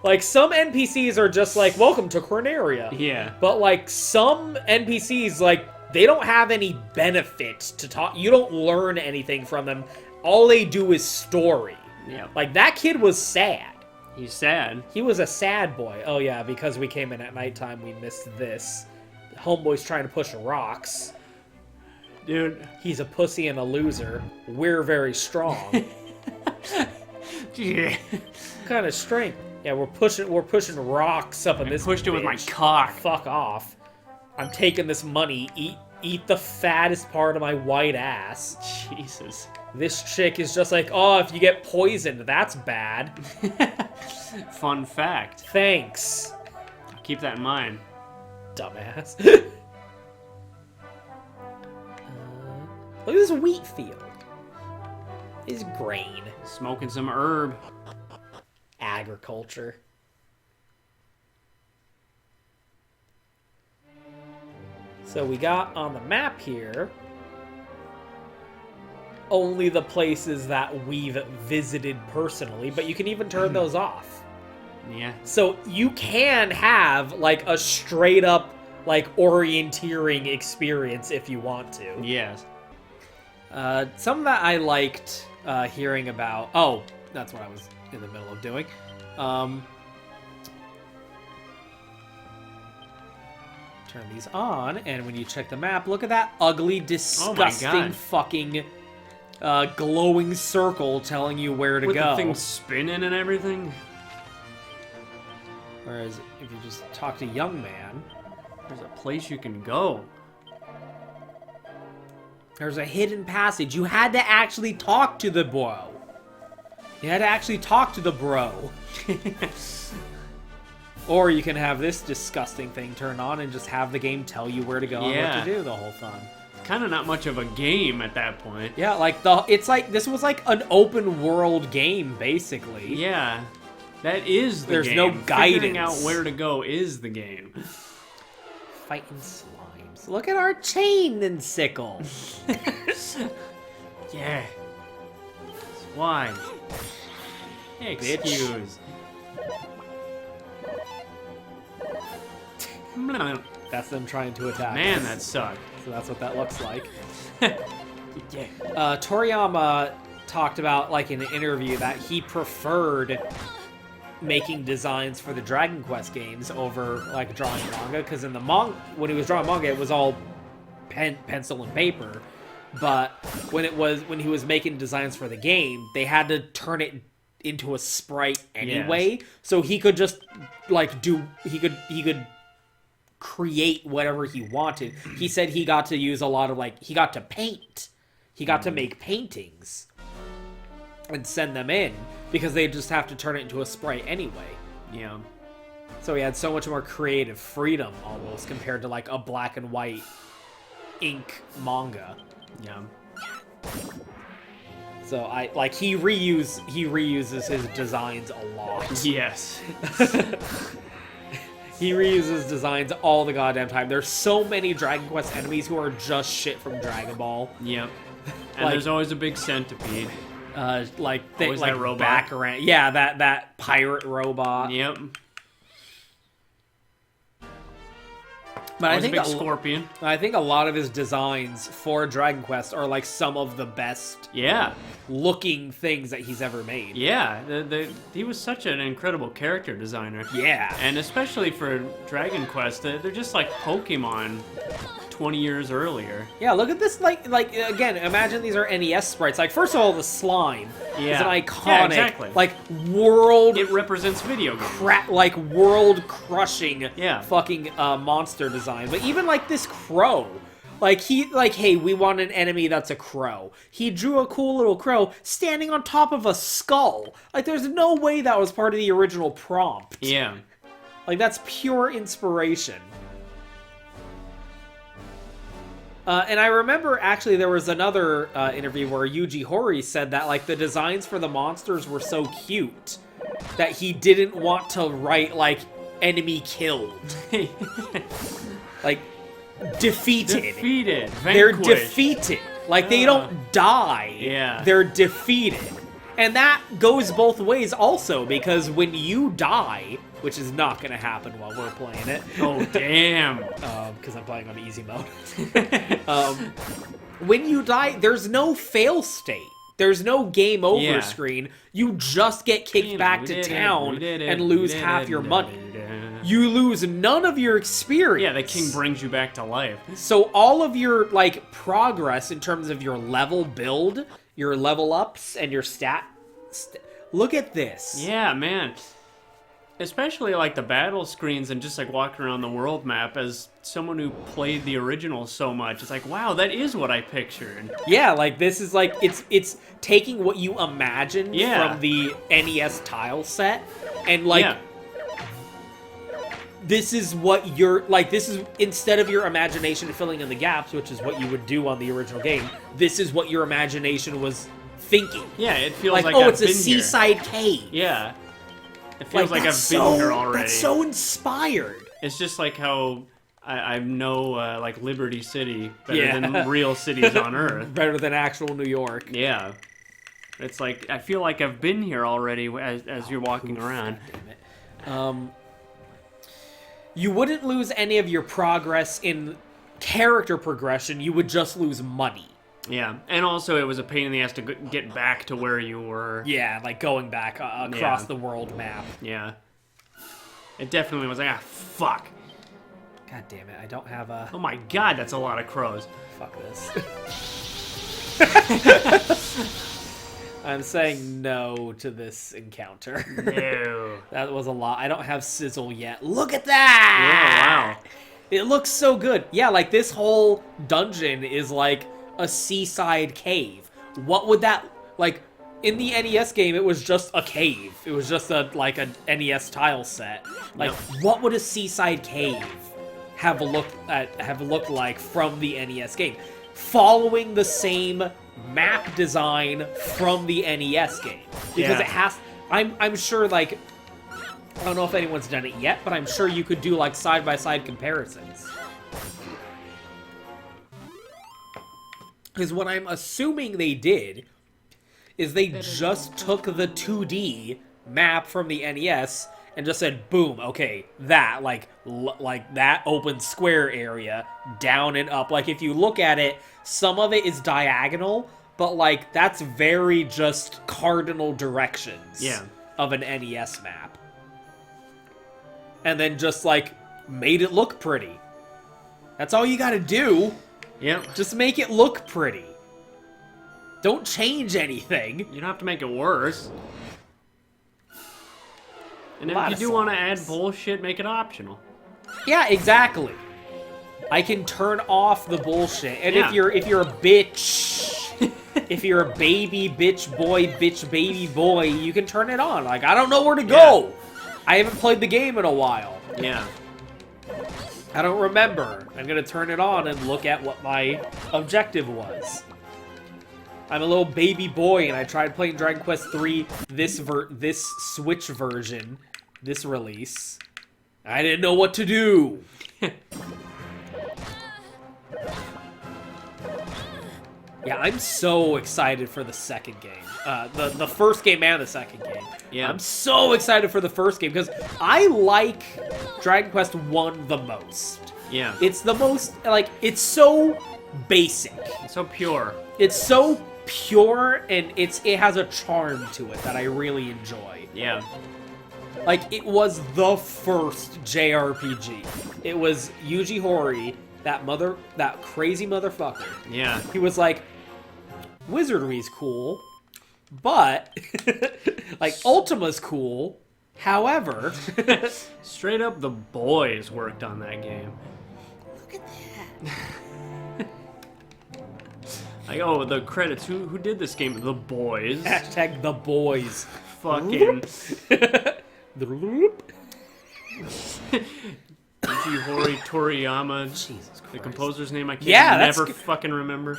Like, some NPCs are just like, welcome to Corneria. Yeah. But, like, some NPCs, like, they don't have any benefit to talk. You don't learn anything from them. All they do is story. Yeah. Like, that kid was sad. He's sad. He was a sad boy. Oh, yeah, because we came in at nighttime, we missed this. Homeboy's trying to push rocks. Dude. He's a pussy and a loser. We're very strong. Yeah. What kind of strength? Yeah, we're pushing rocks up in this. Pushed it with my bitch. cock. Fuck off. I'm taking this money. Eat the fattest part of my white ass. Jesus. This chick is just like, oh, if you get poisoned, that's bad. Fun fact. Thanks. Keep that in mind. Dumbass. Look at this wheat field. This grain. Smoking some herb. Agriculture. So we got on the map here only the places that we've visited personally, but you can even turn those off. Yeah. So you can have like a straight up like orienteering experience if you want to. Yes. Some that I liked hearing about. Oh, that's what I was in the middle of doing. Turn these on, and when you check the map, look at that ugly, disgusting, fucking glowing circle telling you where to With go. the thing spinning and everything. Whereas if you just talk to young man, There's a place you can go. there's a hidden passage. You had to actually talk to the bro. You had to actually talk to the bro. Or you can have this disgusting thing turned on and just have the game tell you where to go and what to do the whole time. It's kind of not much of a game at that point. Yeah, like this was like an open world game basically. Yeah. That is the There's game. no guidance. Figuring out where to go is the game. Fighting slimes. Look at our chain and sickle. Yeah. Why? Excuse. That's them trying to attack. Man, us. that sucked. So that's what that looks like. Yeah. Toriyama talked about, like, in an interview that he preferred making designs for the Dragon Quest games over, like, drawing manga, because in the when he was drawing manga, it was all pencil and paper. But when he was making designs for the game, they had to turn it into a sprite anyway. Yes. So he could just, like, he could create whatever he wanted. He said he got to use a lot of, like, he got to paint. He got to make paintings and send them in because they just have to turn it into a sprite anyway. Yeah. So he had so much more creative freedom almost compared to, like, a black and white ink manga. Yeah. So he reuses his designs a lot. Yes. He reuses designs all the goddamn time. There's so many Dragon Quest enemies who are just shit from Dragon Ball. Yep. And Like- there's always a big centipede. Like Always that robot. back around. Yeah, that pirate robot. Yep. But I Always a think big scorpion. I think a lot of his designs for Dragon Quest are like some of the best Yeah. looking things that he's ever made. Yeah, he was such an incredible character designer. Yeah. And especially for Dragon Quest, they're just like Pokemon 20 years earlier. Yeah, look at this, like again, imagine these are NES sprites. Like, first of all, the slime is Yeah. an iconic, Yeah, exactly. like, world... It represents video games. like, world-crushing Yeah. fucking monster design. But even, like, this crow... Like, hey, we want an enemy that's a crow. He drew a cool little crow standing on top of a skull. Like, there's no way that was part of the original prompt. Yeah. Like, that's pure inspiration. And I remember, actually, there was another interview where Yuji Horii said that, like, the designs for the monsters were so cute that he didn't want to write, like, enemy killed. Like, defeated. Defeated. They're Vanquished. defeated. Like, they don't die. Yeah. They're defeated. And that goes both ways also, because when you die, which is not going to happen while we're playing it. Oh, damn. Because I'm playing on easy mode. When you die, there's no fail state. There's no game over Yeah. screen. You just get kicked back to town and lose half your money. You lose none of your experience. Yeah, the king brings you back to life. So all of your, like, progress in terms of your level build, your level ups, and your look at this. Yeah, man. Especially, like, the battle screens and just, like, walking around the world map as someone who played the original so much. It's like, wow, that is what I pictured. Yeah, like, this is, like, it's taking what you imagined Yeah. from the NES tile set, and, like... Yeah. This is what you're, like, this is, instead of your imagination filling in the gaps, which is what you would do on the original game, this is what your imagination was thinking. Yeah, it feels like, oh, I've it's a been here. seaside cave. Yeah. It feels like I've that's been here already. That's so inspired. It's just like how I know, like, Liberty City better Yeah. than real cities on Earth. Better than actual New York. Yeah. It's like, I feel like I've been here already as you're walking around. Damn it. You wouldn't lose any of your progress in character progression, you would just lose money. Yeah, and also it was a pain in the ass to get back to where you were. Yeah, like going back across the world map. Yeah. It definitely was like, fuck. God damn it, I don't have a... Oh my god, that's a lot of crows. Fuck this. I'm saying no to this encounter. No. That was a lot. I don't have sizzle yet. Look at that! Yeah, wow. It looks so good. Yeah, like this whole dungeon is like a seaside cave. What would that, like, in the NES game, it was just a cave. It was just a NES tile set. Like, what would a seaside cave have looked like from the NES game? Following the same map design from the NES game. Because it has... I'm sure, like... I don't know if anyone's done it yet, but I'm sure you could do, like, side-by-side comparisons. Because what I'm assuming they did is they just took the 2D map from the NES and just said, boom, okay, that, like that open square area, down and up. Like, if you look at it, some of it is diagonal, but, like, that's very just cardinal directions of an NES map. And then just, like, made it look pretty. That's all you gotta do. Yep. Just make it look pretty. Don't change anything. You don't have to make it worse. And if you do want to add bullshit, make it optional. Yeah, exactly. I can turn off the bullshit. And Yeah. if you're a bitch, if you're a baby bitch boy, bitch baby boy, you can turn it on. Like, I don't know where to go. I haven't played the game in a while. Yeah. I don't remember. I'm gonna turn it on and look at what my objective was. I'm a little baby boy, and I tried playing Dragon Quest III, this Switch version, this release. I didn't know what to do. Yeah, I'm so excited for the second game. The first game and the second game. Yeah. I'm so excited for the first game, because I like Dragon Quest 1 the most. Yeah. It's the most, like, it's so basic. It's so pure. It's so pure, and it has a charm to it that I really enjoy. Yeah. Like, it was the first JRPG. It was Yuji Horii, that crazy motherfucker. Yeah. He was like, wizardry's cool, but, like, Ultima's cool. However... Straight up, the boys worked on that game. Look at that. Like, oh, the credits. Who did this game? The boys. Hashtag the boys. Fucking... Hori Toriyama. Jesus Christ. The composer's name I can't never fucking remember.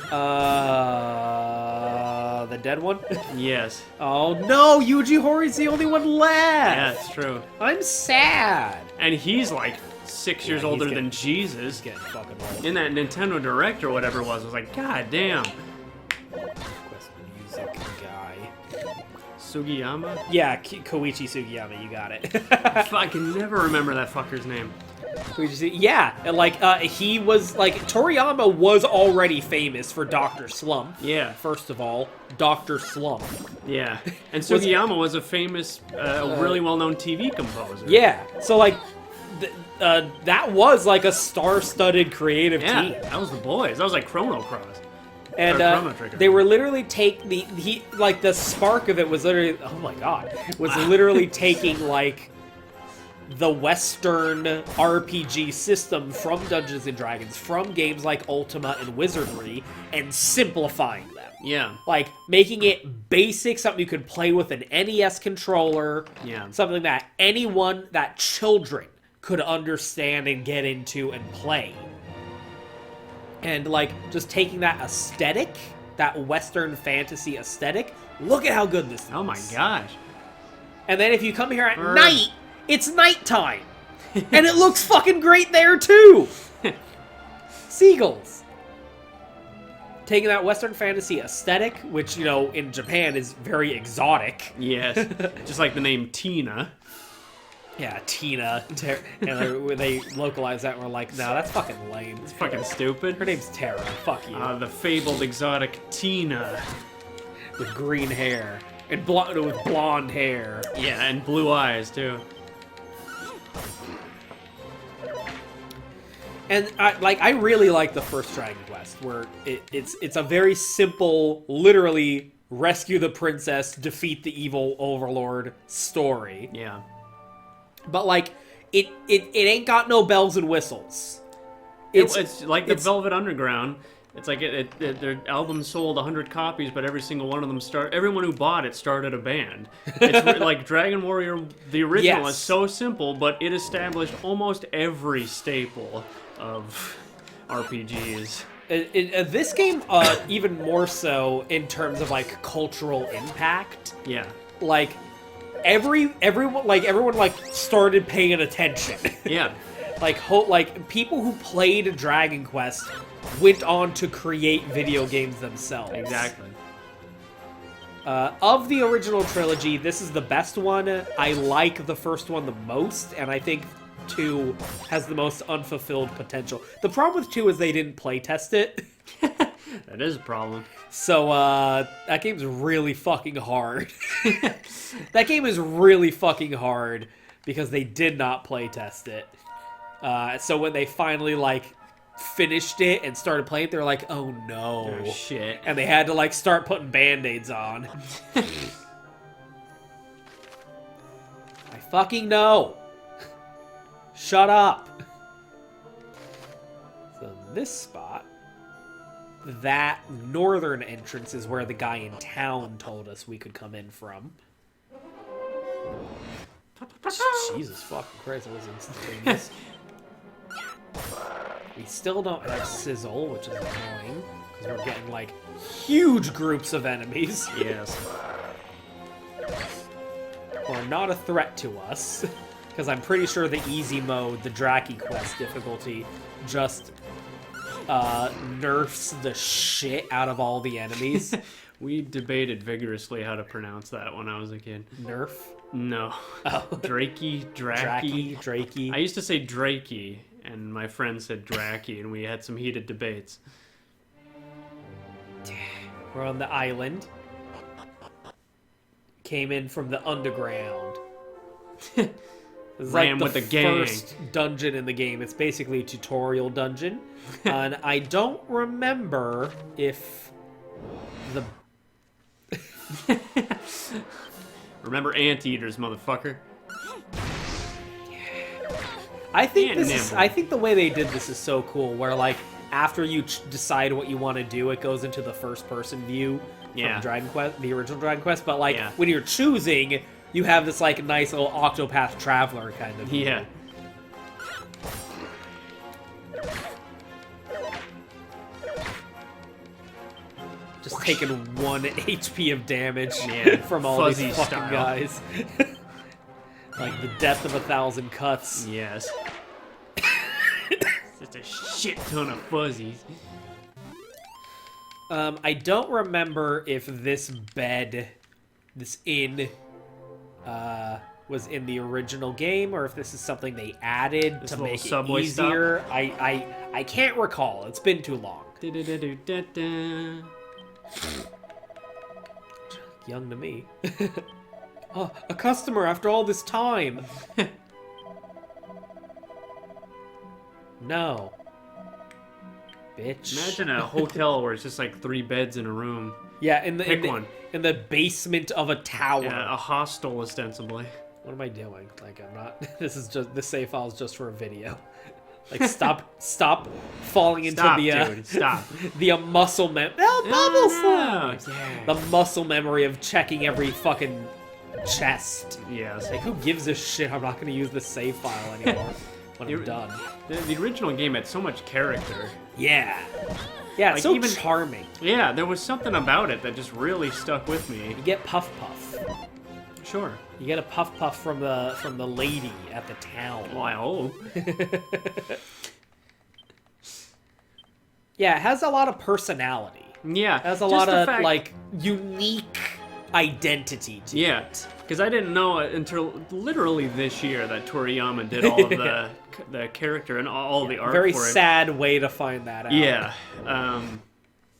The dead one? Yes. Oh no, Yuji Hori's the only one left! Yeah, it's true. I'm sad! And he's like 6 years older getting- than Jesus. Getting fucking old. In that Nintendo Direct or whatever it was like, God damn. Quest music guy. Sugiyama? Yeah, Koichi Sugiyama, you got it. I can never remember that fucker's name. Yeah, and like, he was, like, Toriyama was already famous for Dr. Slump. Yeah. First of all, Dr. Slump. Yeah. And Sugiyama was a famous, really well-known TV composer. Yeah, so, like, that was, like, a star-studded creative Yeah, team. that was the boys. That was like Chrono Cross. And Chrono Trigger. they were literally the spark of it was literally, oh my god, was literally taking, like, the Western RPG system from Dungeons & Dragons, from games like Ultima and Wizardry, and simplifying them. Yeah. Like, making it basic, something you could play with an NES controller, Yeah. something that children could understand and get into and play. And, like, just taking that aesthetic, that Western fantasy aesthetic, look at how good this is. Oh my gosh. And then if you come here at night, it's nighttime. And it looks fucking great there, too! Seagulls. Taking that Western fantasy aesthetic, which, you know, in Japan is very exotic. Yes. Just like the name Tina. Yeah, Tina. And they localize that and we're like, no, that's fucking lame. It's fucking stupid. Her name's Tara. Fuck you. The fabled exotic Tina. With green hair. And with blonde hair. Yeah, and blue eyes, too. And I really like the first Dragon Quest, where it's a very simple, literally rescue the princess, defeat the evil overlord story. Yeah. But like it ain't got no bells and whistles. It's like the Velvet Underground. It's like their album sold 100 copies, but every single one of them everyone who bought it started a band. It's like Dragon Warrior, the original, is so simple, but it established almost every staple of RPGs. This game, even more so in terms of like cultural impact. Yeah. Like everyone started paying attention. Yeah. like people who played Dragon Quest went on to create video games themselves. Exactly. Of the original trilogy, this is the best one. I like the first one the most, and I think 2 has the most unfulfilled potential. The problem with 2 is they didn't play test it. That is a problem. So, that game's really fucking hard. That game is really fucking hard because they did not play test it. So when they finally, like, finished it and started playing it, they were like, oh no. Oh, shit. And they had to, like, start putting band-aids on. I fucking know. Shut up. So this spot, that northern entrance is where the guy in town told us we could come in from. Jesus fucking Christ, that was instantaneous. We still don't have Sizzle, which is annoying, because we're getting, like, huge groups of enemies. Yes. Who are not a threat to us, because I'm pretty sure the easy mode, the Draki Quest difficulty, just nerfs the shit out of all the enemies. We debated vigorously how to pronounce that when I was a kid. Nerf? No. Oh. Drakey. Drakey. I used to say Drakey, and my friend said Draki, and we had some heated debates. We're on the island. Came in from the underground. It's Ran like the with the gang. first dungeon in the game. It's basically a tutorial dungeon. And I don't remember if the... Remember anteaters, motherfucker. I think And this is, nimble. I think the way they did this is so cool, where like after you decide what you want to do, it goes into the first-person view Yeah. from Dragon Quest, the original Dragon Quest. But like Yeah. when you're choosing, you have this like nice little Octopath Traveler kind of. Yeah. Just taking 1 HP of damage Yeah, from all fuzzy these fucking style. guys. Like the death of 1,000 cuts. Yes. Just a shit ton of fuzzies. I don't remember if this bed, this inn, was in the original game or if this is something they added This to little make it subway stop? easier. I can't recall. It's been too long. Da-da-da-do-da-da. Young to me. Oh, a customer after all this time. No. Bitch. Imagine a hotel where it's just like 3 beds in a room. Yeah, in the, Pick one. in the basement of a tower. Yeah, a hostel ostensibly. What am I doing? Like, I'm not. This save file is just for a video. Like, stop falling into Stop, the dude, stop. the muscle bubble no, slides. yeah. The muscle memory of checking every fucking chest. Yes. Like, who gives a shit? I'm not gonna use the save file anymore when I'm You- done. The original game had so much character. Yeah. Yeah, it's Like, so even- charming. Yeah, there was something about it that just really stuck with me. You get Puff Puff. Sure. You get a Puff Puff from the lady at the town. Well, I hope. Yeah, it has a lot of personality. Yeah. It has a just lot the of, fact- like, unique identity to Yeah, it. because I didn't know until literally this year that Toriyama did all of the character and all the art Very for it. sad way to find that out. Yeah.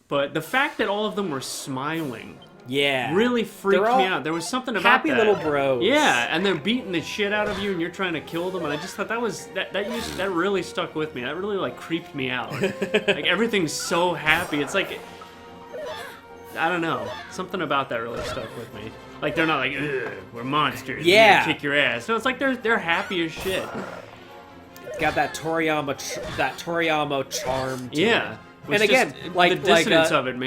But the fact that all of them were smiling Yeah. really freaked They're all me out. There was something about happy that. little bros. Yeah, and they're beating the shit out of you, and you're trying to kill them. And I just thought that really stuck with me. That really like creeped me out. Like everything's so happy. It's like I don't know. Something about that really stuck with me. Like they're not like, ugh, we're monsters. We're Yeah. gonna kick your ass. So it's like they're happy as shit. It's got that Toriyama charm to Yeah. it. Which And again, just, like- the dissonance like, of it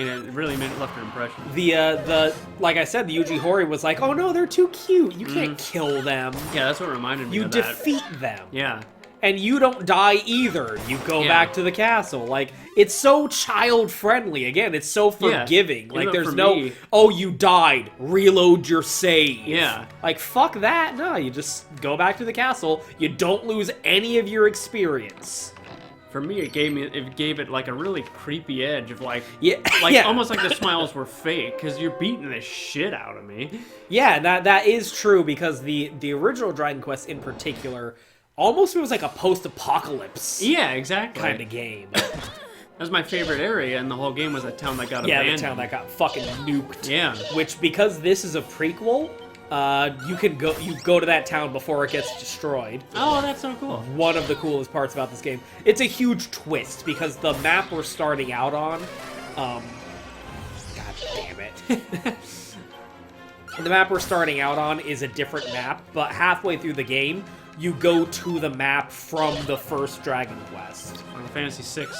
left an impression. The like I said, the Yuji Horii was like, oh no, they're too cute. You can't kill them. Yeah, that's what reminded me You of that. defeat them. Yeah. And you don't die either. You go Yeah. back to the castle. Like, it's so child friendly. Again, it's so Yeah. forgiving. Even Like, though there's for no, me- oh, you died. Reload your save. Yeah. Like, fuck that. No, you just go back to the castle. You don't lose any of your experience. For me, it gave it like a really creepy edge of like, Yeah. like yeah. almost like the smiles were fake because you're beating the shit out of me. Yeah, that is true because the original Dragon Quest in particular almost feels like a post-apocalypse Yeah, exactly. kind of game. That was my favorite area in the whole game was a town that got Yeah, abandoned. the town that got fucking nuked. Yeah. Which, because this is a prequel, you go to that town before it gets destroyed. Oh, that's so cool. One of the coolest parts about this game. It's a huge twist because the map we're starting out on, God damn it. The map we're starting out on is a different map, but halfway through the game, you go to the map from the first Dragon Quest. Final Fantasy VI.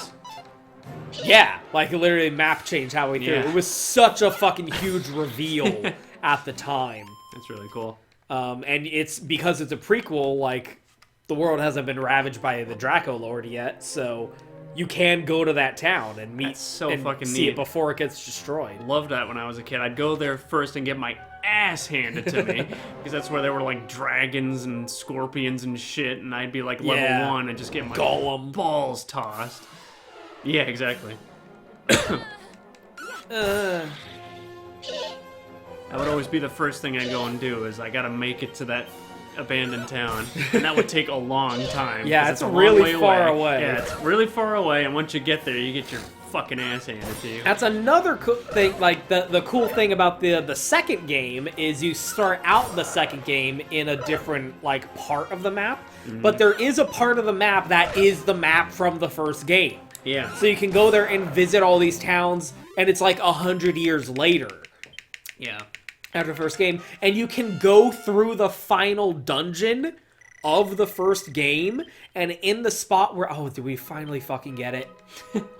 Yeah, like literally map change halfway through. Yeah. It was such a fucking huge reveal at the time. That's really cool. And it's because it's a prequel, like, the world hasn't been ravaged by the Draco Lord yet, so you can go to that town and meet That's so and fucking see neat. it before it gets destroyed. Loved that when I was a kid. I'd go there first and get my ass handed to me because that's where there were like dragons and scorpions and shit, and I'd be like level Yeah. 1 and just get my Golem. balls tossed. Yeah, exactly. That would always be the first thing I go and do is I gotta make it to that abandoned town, and that would take a long time. Yeah, 'cause it's a long really way far away. Yeah, it's really far away, and once you get there, you get your fucking ass handed to you. That's another cool thing. Like the cool thing about the second game is you start out the second game in a different like part of the map, but there is a part of the map that is the map from the first game. Yeah. So you can go there and visit all these towns, and it's like 100 years later. Yeah. After the first game, and you can go through the final dungeon of the first game, and in the spot where, oh, did we finally fucking get it?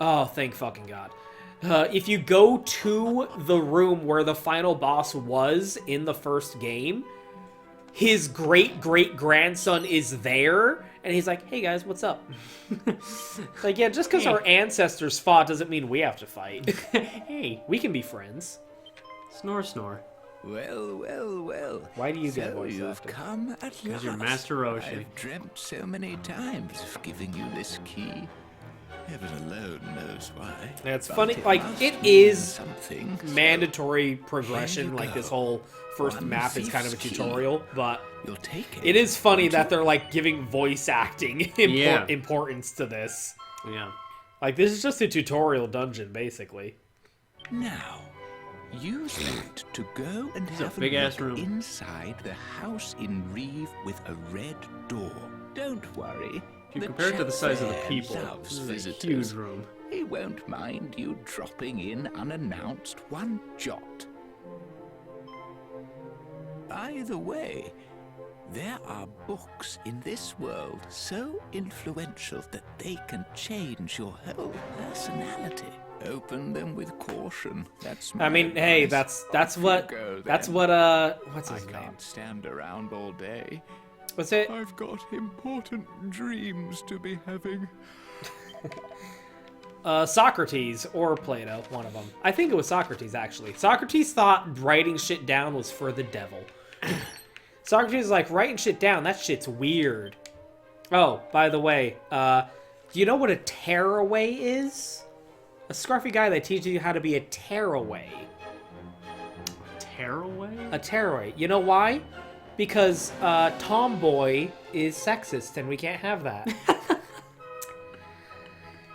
Oh, thank fucking God. If you go to the room where the final boss was in the first game, his great-great-grandson is there, and he's like, hey guys, what's up? Like, yeah, just because our ancestors fought doesn't mean we have to fight. Hey, We can be friends. snore, snore. Well. Why do you get So voice you've acting? come at last. Because you're Master Roshi. I've dreamt so many times of giving you this key. Heaven alone knows why. Yeah, it's But funny, it like, must it mean is something. So mandatory progression, Here you like this go. whole first One map is kind of a thief's key. tutorial, but you'll take it. it is funny won't that you? they're like giving voice acting Yeah. importance to this. Yeah. Like, this is just a tutorial dungeon, basically. Now, use that to go and a have a big-ass look room. inside the house in Reeve with a red door. Don't worry. If you compare it to the size of the chef people, there loves this is a visitors. huge room. He won't mind you dropping in unannounced one jot. By the way, there are books in this world so influential that they can change your whole personality. Open them with caution. That's my I mean, hey, advice. that's Off what, you go, that's then. what, what's I his name? can't stand around all day. What's it? I've got important dreams to be having. Socrates or Plato, one of them. I think it was Socrates, actually. Socrates thought writing shit down was for the devil. Socrates is like, writing shit down, that shit's weird. Oh, by the way, do you know what a tearaway is? A scruffy guy that teaches you how to be a tearaway. Tearaway? A tearaway. You know why? Because tomboy is sexist, and we can't have that.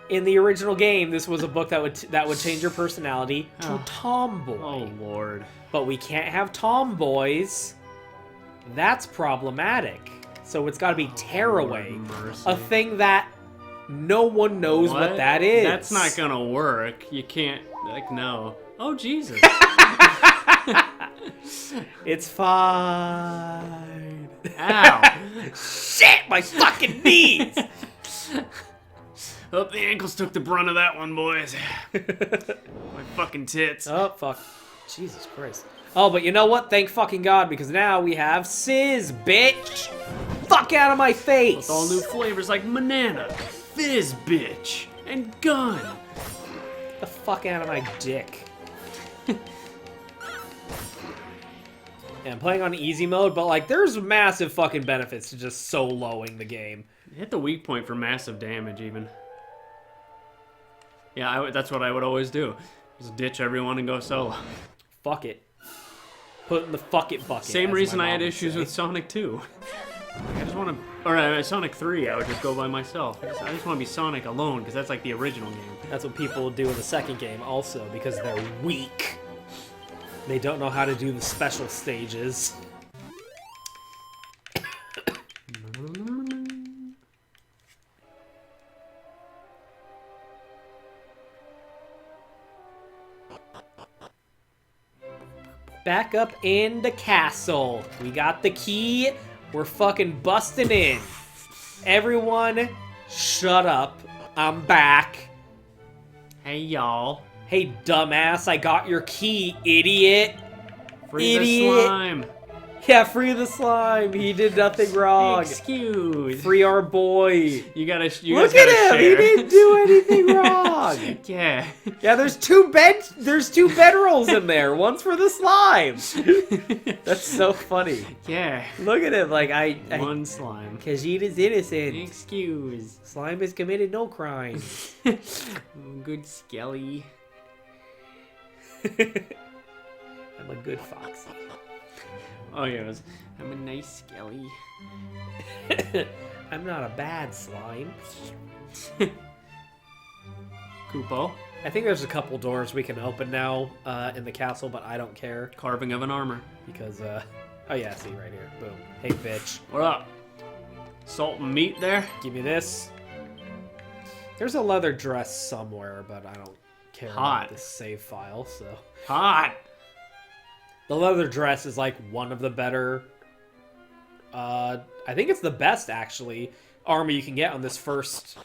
In the original game, this was a book that would change your personality to tomboy. Oh, Lord. But we can't have tomboys. That's problematic. So it's got to be tearaway. Lord mercy. A thing that no one knows what that is. That's not gonna work. You can't, like, no. Oh, Jesus. It's fine. Ow. Shit, my fucking knees! Oh, the ankles took the brunt of that one, boys. My fucking tits. Oh, fuck. Jesus Christ. Oh, but you know what? Thank fucking God, because now we have Sizz, bitch! Fuck out of my face! With all new flavors like banana, fizz, bitch, and gun. Get the fuck out of my dick. Yeah, I'm playing on easy mode, but, like, there's massive fucking benefits to just soloing the game. Hit the weak point for massive damage, even. Yeah, that's what I would always do. Just ditch everyone and go solo. Fuck it. Put it in the fuck it bucket. Same as reason my I had mom would issues say. with Sonic 2. I just want to, or Sonic 3, I would just go by myself. I just want to be Sonic alone, because that's like the original game. That's what people do in the second game also, because they're weak. They don't know how to do the special stages. Back up in the castle. We got the key. We're fucking busting in. Everyone, shut up. I'm back. Hey, y'all. Hey, dumbass, I got your key, idiot. Free Idiot. the slime. Yeah, free the slime. He did nothing wrong. Excuse. Free our boy. You gotta, you Look guys gotta at him. share. He didn't do anything wrong. Yeah. Yeah, there's two bedrolls in there. One's for the slime. That's so funny. Yeah. Look at him, like One slime. Khajiit is innocent. Excuse. Slime has committed no crime. Good Skelly. I'm a good fox. Oh yeah, it was, I'm a nice skelly. I'm not a bad slime. Kupo. I think there's a couple doors we can open now in the castle, but I don't care Carving of an armor. because, oh yeah, see right here. Boom. Hey, bitch. What up? Salt and meat there? Give me this. There's a leather dress somewhere, but I don't care Hot. about this save file, so. Hot! The leather dress is like one of the better, I think it's the best, actually, armor you can get on this first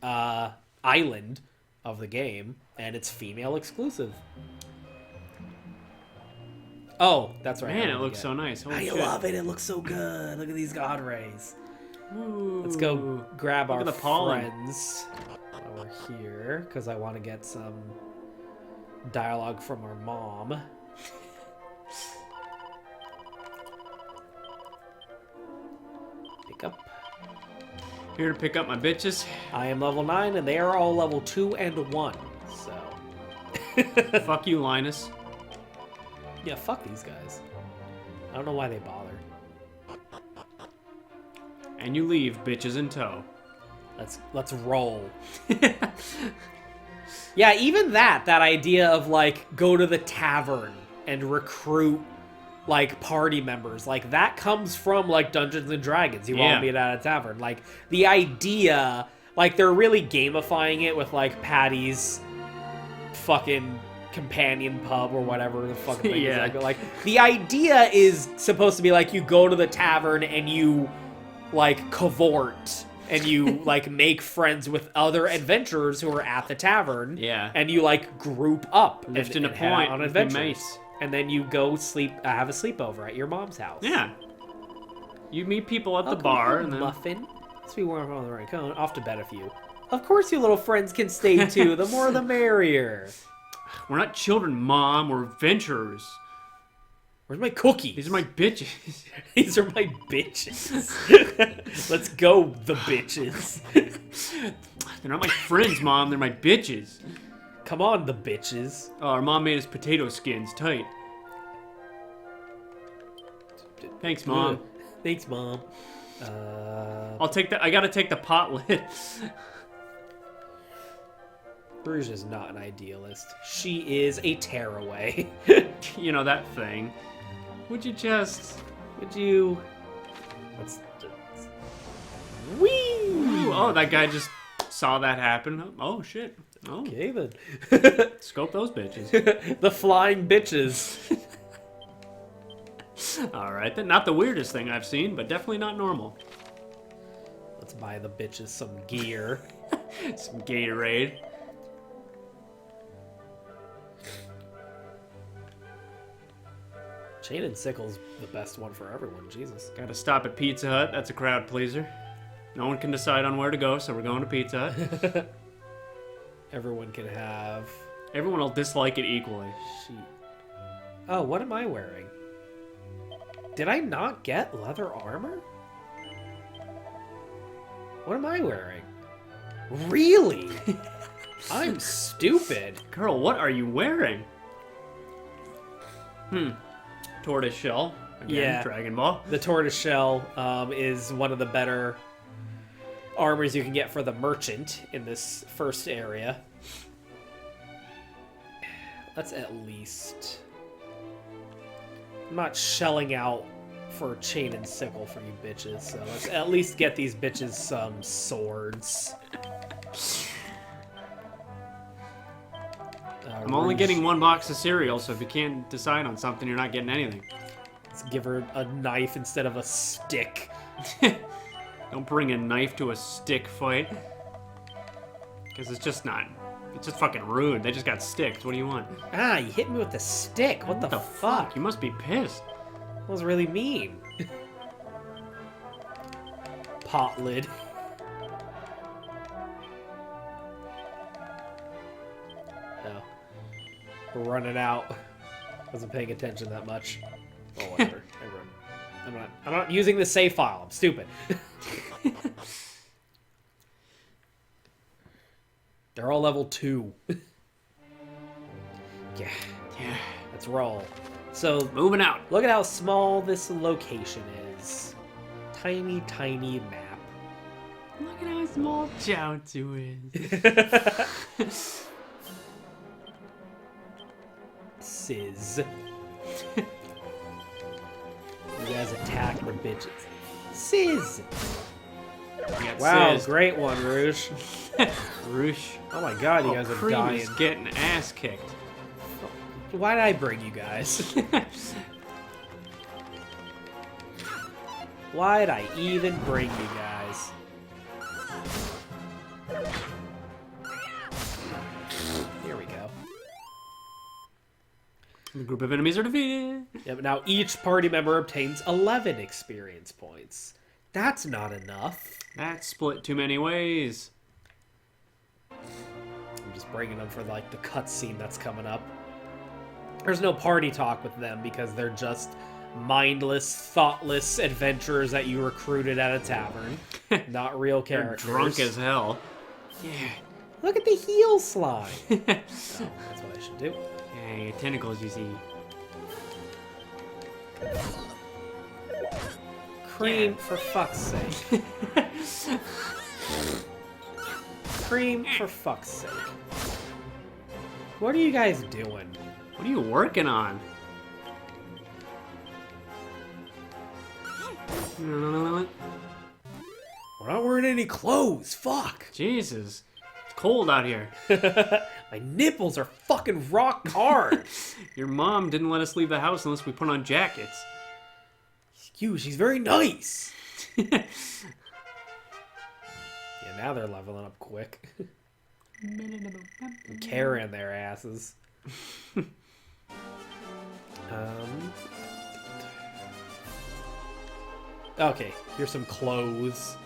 island of the game, and it's female exclusive. Oh, that's right. Man, it looks so nice. Holy I shit. love it. It looks so good. Look at these god rays. Ooh. Let's go grab Look our at the pollen. friends while we're here, because I want to get some dialogue from our mom. Pick up. Here to pick up my bitches. I am level 9, and they are all level 2 and 1, so... Fuck you, Linus. Yeah, fuck these guys. I don't know why they bother. And you leave bitches in tow. Let's roll. Yeah, even that idea of like go to the tavern and recruit like party members, like that comes from like Dungeons and Dragons. You want to meet at a tavern. Like the idea, like they're really gamifying it with like Patty's fucking companion pub or whatever the fucking thing is. Like the idea is supposed to be like you go to the tavern and you like cavort and you like make friends with other adventurers who are at the tavern. Yeah. And you like group up Lifting and a head point out on with your adventures. mace. And then you go have a sleepover at your mom's house. Yeah. You meet people at the Welcome bar home, and then muffin. Let's be warm on the right cone. Off to bed a few. Of course, you little friends can stay too. The more, the merrier. we're not children, Mom. We're adventurers. Where's my cookies? These are my bitches. These are my bitches. Let's go, the bitches. They're not my friends, Mom. They're my bitches. Come on, the bitches. Oh, our mom made us potato skins tight. Thanks, Mom. Thanks, Mom. I'll take that. I gotta take the pot lid. Bruges is not an idealist. She is a tearaway. You know that thing. Would you just? Would you? Let's. Whee! Ooh, oh, that guy just saw that happen. Oh shit. Oh, Okay then. scope those bitches. The flying bitches. All right, then. Not the weirdest thing I've seen, but definitely not normal. Let's buy the bitches some gear. Some Gatorade. Chain and Sickle's the best one for everyone. Jesus. Gotta stop at Pizza Hut. That's a crowd pleaser. No one can decide on where to go, so we're going to Pizza Hut. Everyone can have. Everyone will dislike it equally. Sheet. Oh, what am I wearing? Did I not get leather armor? What am I wearing? Really? I'm stupid. Girl, what are you wearing? Tortoise shell. Again, Yeah. Dragon Ball. The tortoise shell is one of the better armors you can get for the merchant in this first area. Let's at least... I'm not shelling out for chain and sickle for you bitches, so let's at least get these bitches some swords. I'm only getting one box of cereal, so if you can't decide on something, you're not getting anything. Let's give her a knife instead of a stick. Don't bring a knife to a stick fight. Because it's just not... It's just fucking rude. They just got sticks. What do you want? Ah, you hit me with the stick. What the fuck? You must be pissed. That was really mean. Pot lid. No. We're running out. Wasn't paying attention that much. Oh, whatever. I'm not using the save file. I'm stupid. They're all level 2. Yeah. Yeah. Let's roll. So, Moving out. look at how small this location is. Tiny, tiny map. Look at how small Chaozu is. Sizz. You guys attack the bitches. Sizz! Wow, Sizz. great one, Rouge. Roosh. Oh my god, you guys are Cream dying. is getting ass kicked. Why did I bring you guys? Why'd I even bring you guys? Here we go. The group of enemies are defeated. Yep, now each party member obtains 11 experience points. That's not enough. That's split too many ways. I'm just bringing them for like the cutscene that's coming up. There's no party talk with them because they're just mindless, thoughtless adventurers that you recruited at a tavern. Not real They're characters. drunk as hell. Yeah. Look at the heel slide. Oh, that's what I should do. Yeah, your tentacles, you see. Cream, Yeah. for fuck's sake. Cream, for fuck's sake. What are you guys doing? What are you working on? We're not wearing any clothes. Fuck. Jesus. It's cold out here. My nipples are fucking rock hard. Your mom didn't let us leave the house unless we put on jackets. She's very nice. Yeah, now they're leveling up quick. And carrying their asses. Okay, here's some clothes.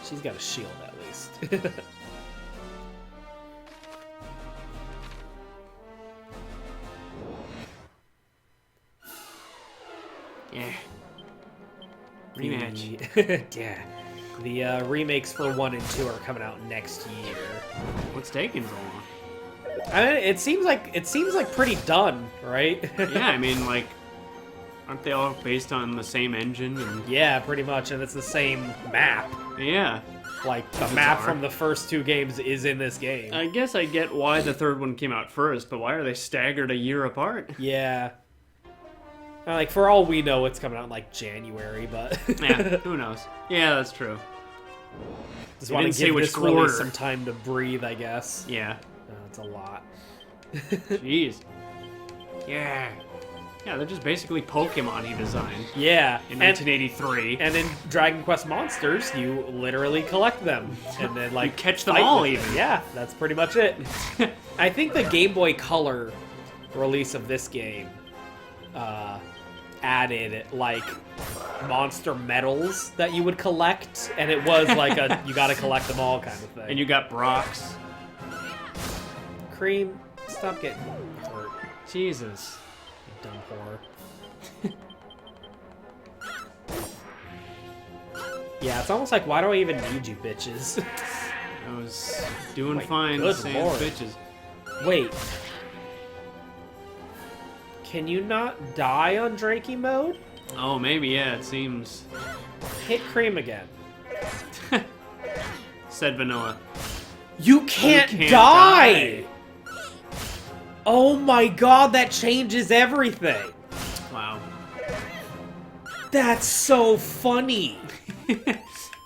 She's got a shield at least. Yeah. Rematch. Yeah. The remakes for 1 and 2 are coming out next year. What's taking so long? I mean, it seems like pretty done, right? Yeah, I mean, like, aren't they all based on the same engine? And Yeah, pretty much, and it's the same map. yeah. Like, the map Bizarre. from the first 2 games is in this game. I guess I get why the third one came out first, but why are they staggered a year apart? Yeah. Like, for all we know, it's coming out in, like, January, but... Yeah, who knows? Yeah, that's true. Just They want didn't to say give which this release quarter. some time to breathe, I guess. Yeah. It's a lot. Jeez. Yeah. Yeah, they're just basically Pokemon he designed Yeah. in 1983. And in Dragon Quest Monsters, you literally collect them. And then, like, You catch them fight all, with even. Yeah, that's pretty much it. I think the Game Boy Color release of this game added, like, monster medals that you would collect. And it was like a you gotta collect them all kind of thing. And you got Brock's. Cream, stop getting hurt, Jesus. you dumb whore. Yeah, it's almost like, why do I even need you bitches? I was doing My fine good saying lord. bitches. Wait. Can you not die on Drakey mode? Oh, maybe, yeah, it seems. Hit Cream again. Said Vanilla. You can't, can't die! Oh my god, that changes everything! Wow. That's so funny!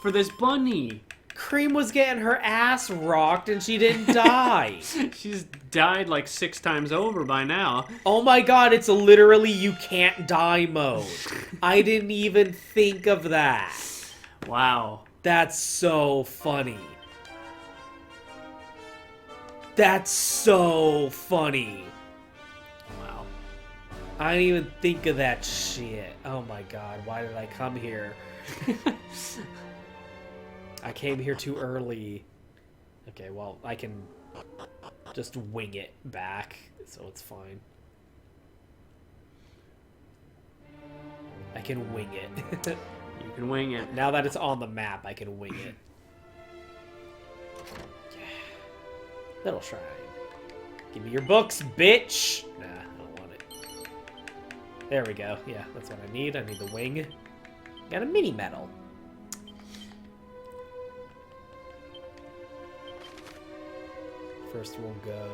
For this bunny. Cream was getting her ass rocked and she didn't die. She's died like 6 times over by now. Oh my god, it's literally you can't die mode. I didn't even think of that. Wow. That's so funny. That's so funny. Wow. I didn't even think of that shit. Oh my god, why did I come here? I came here too early. Okay, well, I can just wing it back, so it's fine. I can wing it. You can wing it. Now that it's on the map, I can wing it. Yeah. Little shrine. Give me your books, bitch! Nah, I don't want it. There we go. Yeah, that's what I need. I need the wing. Got a mini medal. First we'll go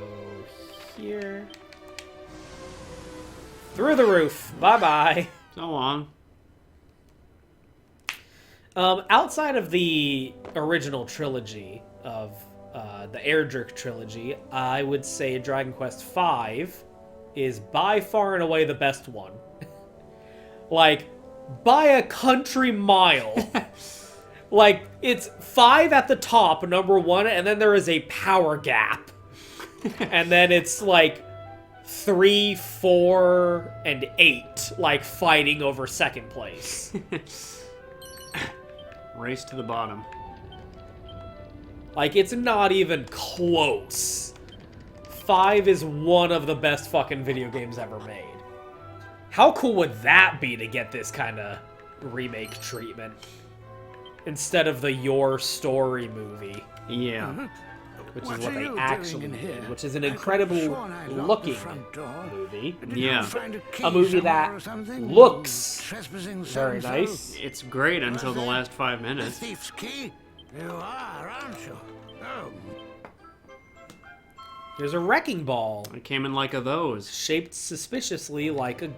here. Through the roof. Bye-bye. So long. Outside of the original trilogy of the Erdrick trilogy, I would say Dragon Quest V is by far and away the best one. Like, by a country mile. Like, it's 5 at the top, number 1, and then there is a power gap. And then it's like 3, 4, and 8, like, fighting over second place. Race to the bottom. Like, it's not even close. 5 is one of the best fucking video games ever made. How cool would that be to get this kind of remake treatment? Instead of the Your Story movie. Yeah. Which is what they actually did. Which is an incredible looking movie. Yeah. A movie that looks very nice. It's great until the last 5 minutes. Thief's key? You are, aren't you? Oh. There's a wrecking ball. It came in like a those. Shaped suspiciously like a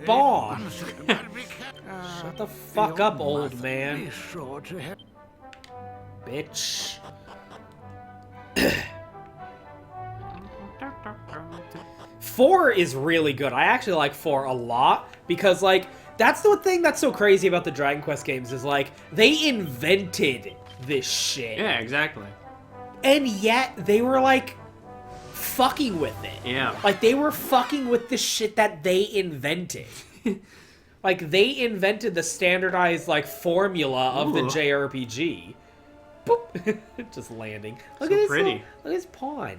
bomb. Shut the fuck up, old man. Bitch. 4 is really good. I actually like 4 a lot because, like, that's the thing that's so crazy about the Dragon Quest games is, like, they invented this shit. Yeah, exactly. And yet they were, like, fucking with it. Yeah. Like, they were fucking with the shit that they invented. Like, they invented the standardized, like, formula of the JRPG. Boop. Just landing. Look So at this pretty. Look at his pond.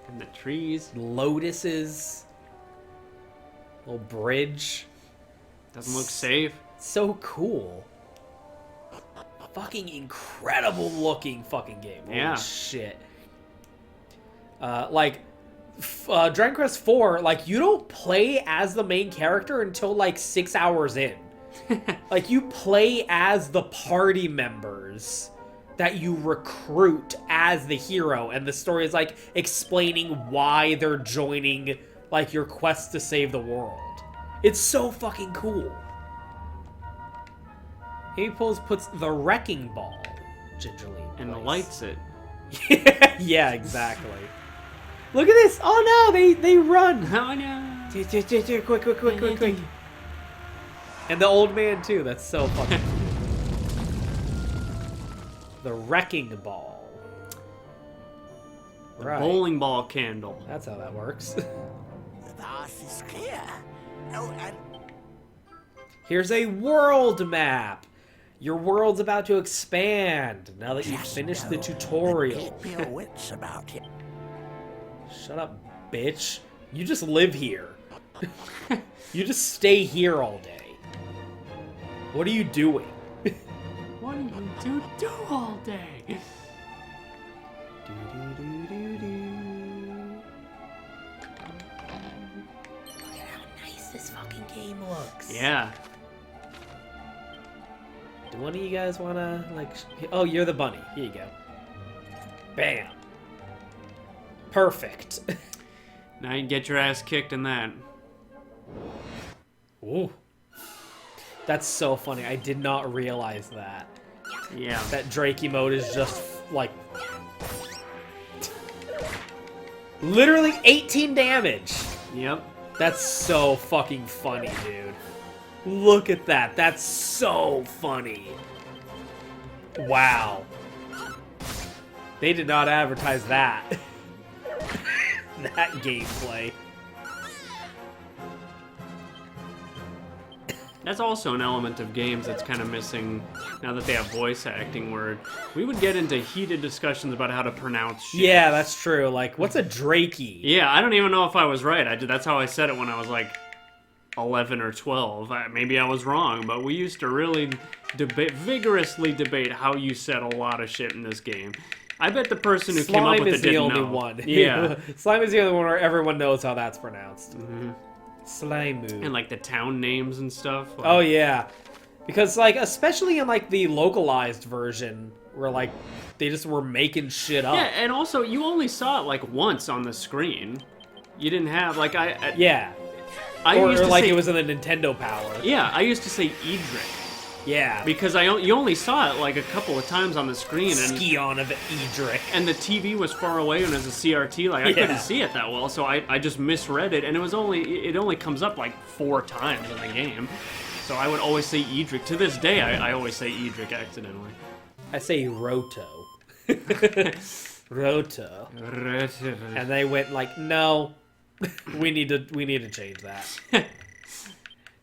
And the trees. Lotuses. Little bridge. Doesn't look safe. So cool. Fucking incredible looking fucking game. Holy Yeah. shit. Dragon Quest 4, like, you don't play as the main character until, like, 6 hours in. Like, you play as the party members that you recruit as the hero, and the story is, like, explaining why they're joining, like, your quest to save the world. It's so fucking cool. He puts the wrecking ball gingerly in And place. lights it. Yeah, exactly. Look at this! Oh no, they run! Oh no! Quick. And the old man too, that's so fucking The wrecking ball. The Right. bowling ball candle. That's how that works. The path is clear. Oh, and Here's a world map! Your world's about to expand now that you've finished the tutorial. keep your wits about you. Shut up, bitch. You just live here. You just stay here all day. What are you doing? What do you do all day? Look at how nice this fucking game looks. Yeah. Do one of you guys want to, like... Oh, you're the bunny. Here you go. Bam. Perfect. Now you get your ass kicked in that. Ooh. That's so funny. I did not realize that. Yeah. That Drake emote is just, like... literally 18 damage. Yep. That's so fucking funny, dude. Look at that. That's so funny. Wow. They did not advertise that. That gameplay. That's also an element of games that's kind of missing now that they have voice acting, where we would get into heated discussions about how to pronounce shit. Yeah, that's true. Like, what's a Drakey? Yeah, I don't even know if I was right. That's how I said it when I was like 11 or 12. Maybe I was wrong, but we used to really vigorously debate how you said a lot of shit in this game. I bet the person who came Slime up with is it the didn't only know. one. Yeah. Slime is the only one where everyone knows how that's pronounced. Mm-hmm. Slime. And like the town names and stuff. Like, Oh yeah, because like especially in like the localized version, where like they just were making shit up. Yeah, and also you only saw it like once on the screen. You didn't have like Yeah. I Or used to like say, it was in the Nintendo Power. Yeah, I used to say Edric. Yeah. Because you only saw it like a couple of times on the screen, and Scion of Edric. and the TV was far away, and as a CRT, like I couldn't see it that well, so I just misread it, and it only comes up like 4 times in the game, so I would always say Edric. To this day, I always say Edric accidentally. I say Roto. Roto. And they went like, no, we need to change that.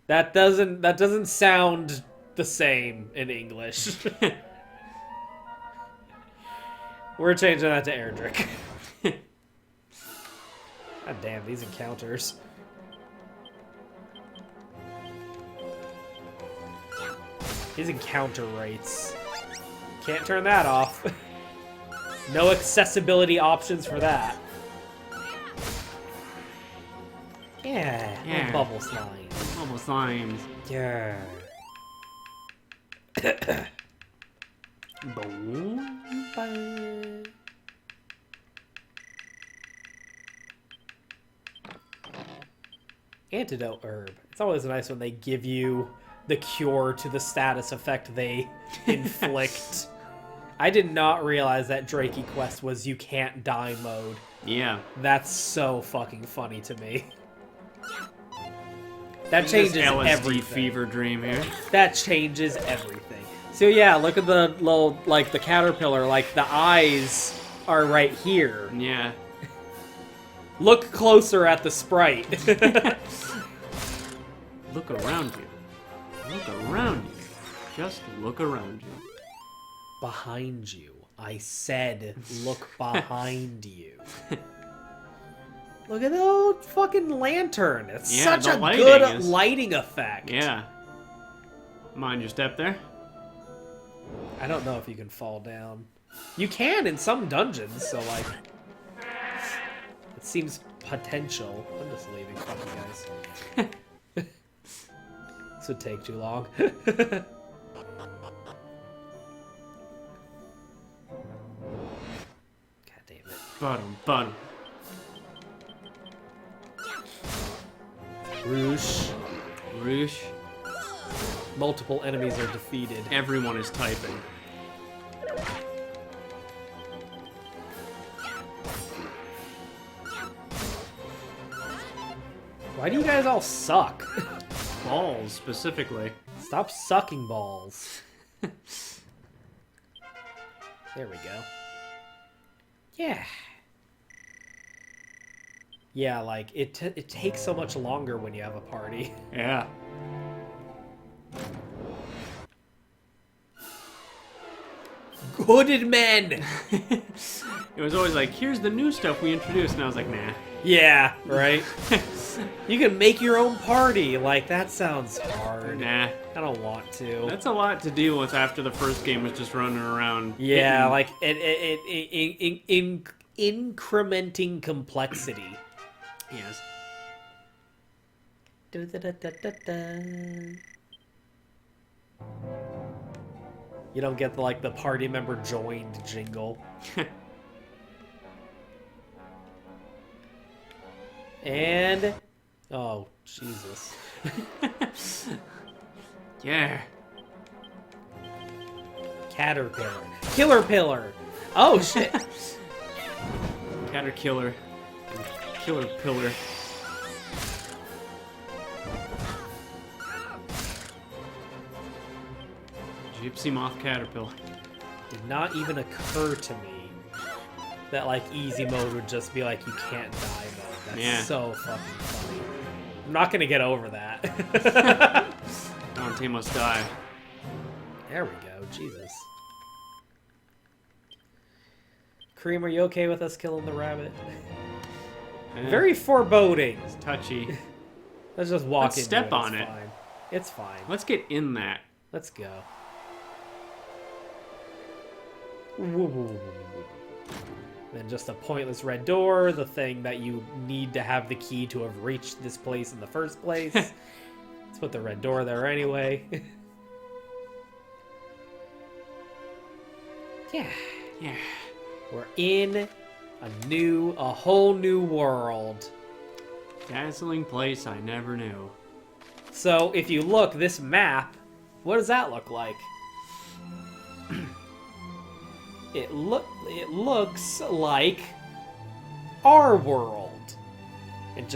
That doesn't sound the same in English. We're changing that to Erdrick. God damn, these encounters. These encounter rates. Can't turn that off. No accessibility options for that. Yeah. Bubble slime. Bubble slimes. Yeah. Antidote herb. It's always nice when they give you the cure to the status effect they inflict. I did not realize that Drakey quest was you can't die mode. Yeah. That's so fucking funny to me. That changes this LSD everything. fever dream here. That changes everything. So yeah, look at the little, like, the caterpillar, like, the eyes are right here. Yeah. Look closer at the sprite. Look around you. Look around you. Just look around you. Behind you. I said, look behind you. Look at the old fucking lantern. It's such a good lighting effect. Yeah. Mind your step there. I don't know if you can fall down. You can in some dungeons, so like... It seems potential. I'm just leaving. Fuck you guys. This would take too long. God damn it. Bottom. Roosh. Roosh. Multiple enemies are defeated. Everyone is typing. Why do you guys all suck? Balls, specifically. Stop sucking balls. There we go. Yeah. Yeah, like, it takes so much longer when you have a party. Yeah. Hooded men! It was always like, here's the new stuff we introduced, and I was like, nah. Yeah, right? You can make your own party. Like, that sounds hard. Nah. I don't want to. That's a lot to deal with after the first game was just running around. Yeah, hitting. like, incrementing complexity. Yes. You don't get the, like, the party member joined jingle. And... Oh, Jesus. Yeah. Caterpillar. Killer pillar! Oh, shit! Caterkiller. Killer pillar. Gypsy moth caterpillar. Did not even occur to me that, like, easy mode would just be like, you can't die mode. That's so fucking funny. I'm not gonna get over that. Dante must die. There we go. Jesus. Cream, are you okay with us killing the rabbit? Very foreboding. It's touchy. Let's just walk Let's into step it. on It's it. fine. It's fine. Let's get in that. Let's go. Woo, woo, woo, woo, Then just a pointless red door, the thing that you need to have the key to have reached this place in the first place. Let's put the red door there anyway. Yeah. We're in a whole new world. Dazzling place I never knew. So if you look, this map, what does that look like? It looks like our world. And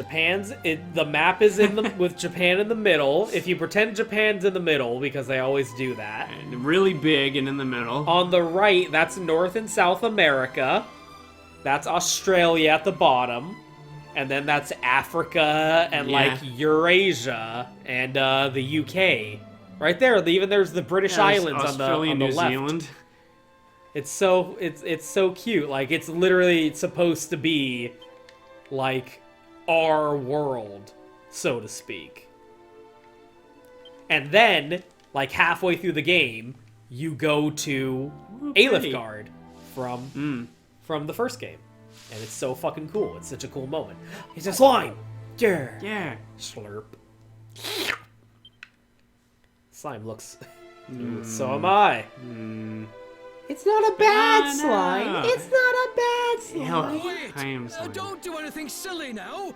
the map is with Japan in the middle. If you pretend Japan's in the middle, because they always do that. And really big and in the middle. On the right, that's North and South America. That's Australia at the bottom. And then that's Africa and like Eurasia and the UK. Right there, even there's the British Islands Australia, on the New left. Zealand. It's so cute. Like it's literally supposed to be like our world, so to speak. And then, like halfway through the game, you go to Alifgard from the first game. And it's so fucking cool. It's such a cool moment. It's a slime! Yeah. Slurp. Slime looks... So am I. It's not a bad slime. It's not a bad slime. Wait! I am slime. Don't do anything silly now!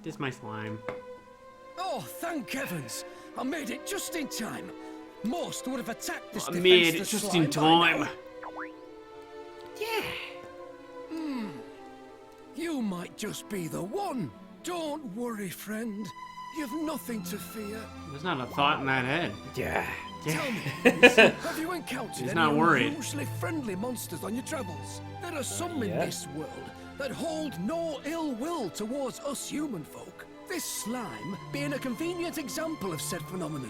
This is my slime. Oh, thank heavens! I made it just in time. Most would have attacked this I made it defenseless just slime in by time. now. You might just be the one. Don't worry, friend. You've nothing to fear. There's not a thought in that head. Yeah. Tell me, have you encountered He's any not worried. unusually friendly monsters on your travels? There are some in this world that hold no ill will towards us human folk. This slime being a convenient example of said phenomenon.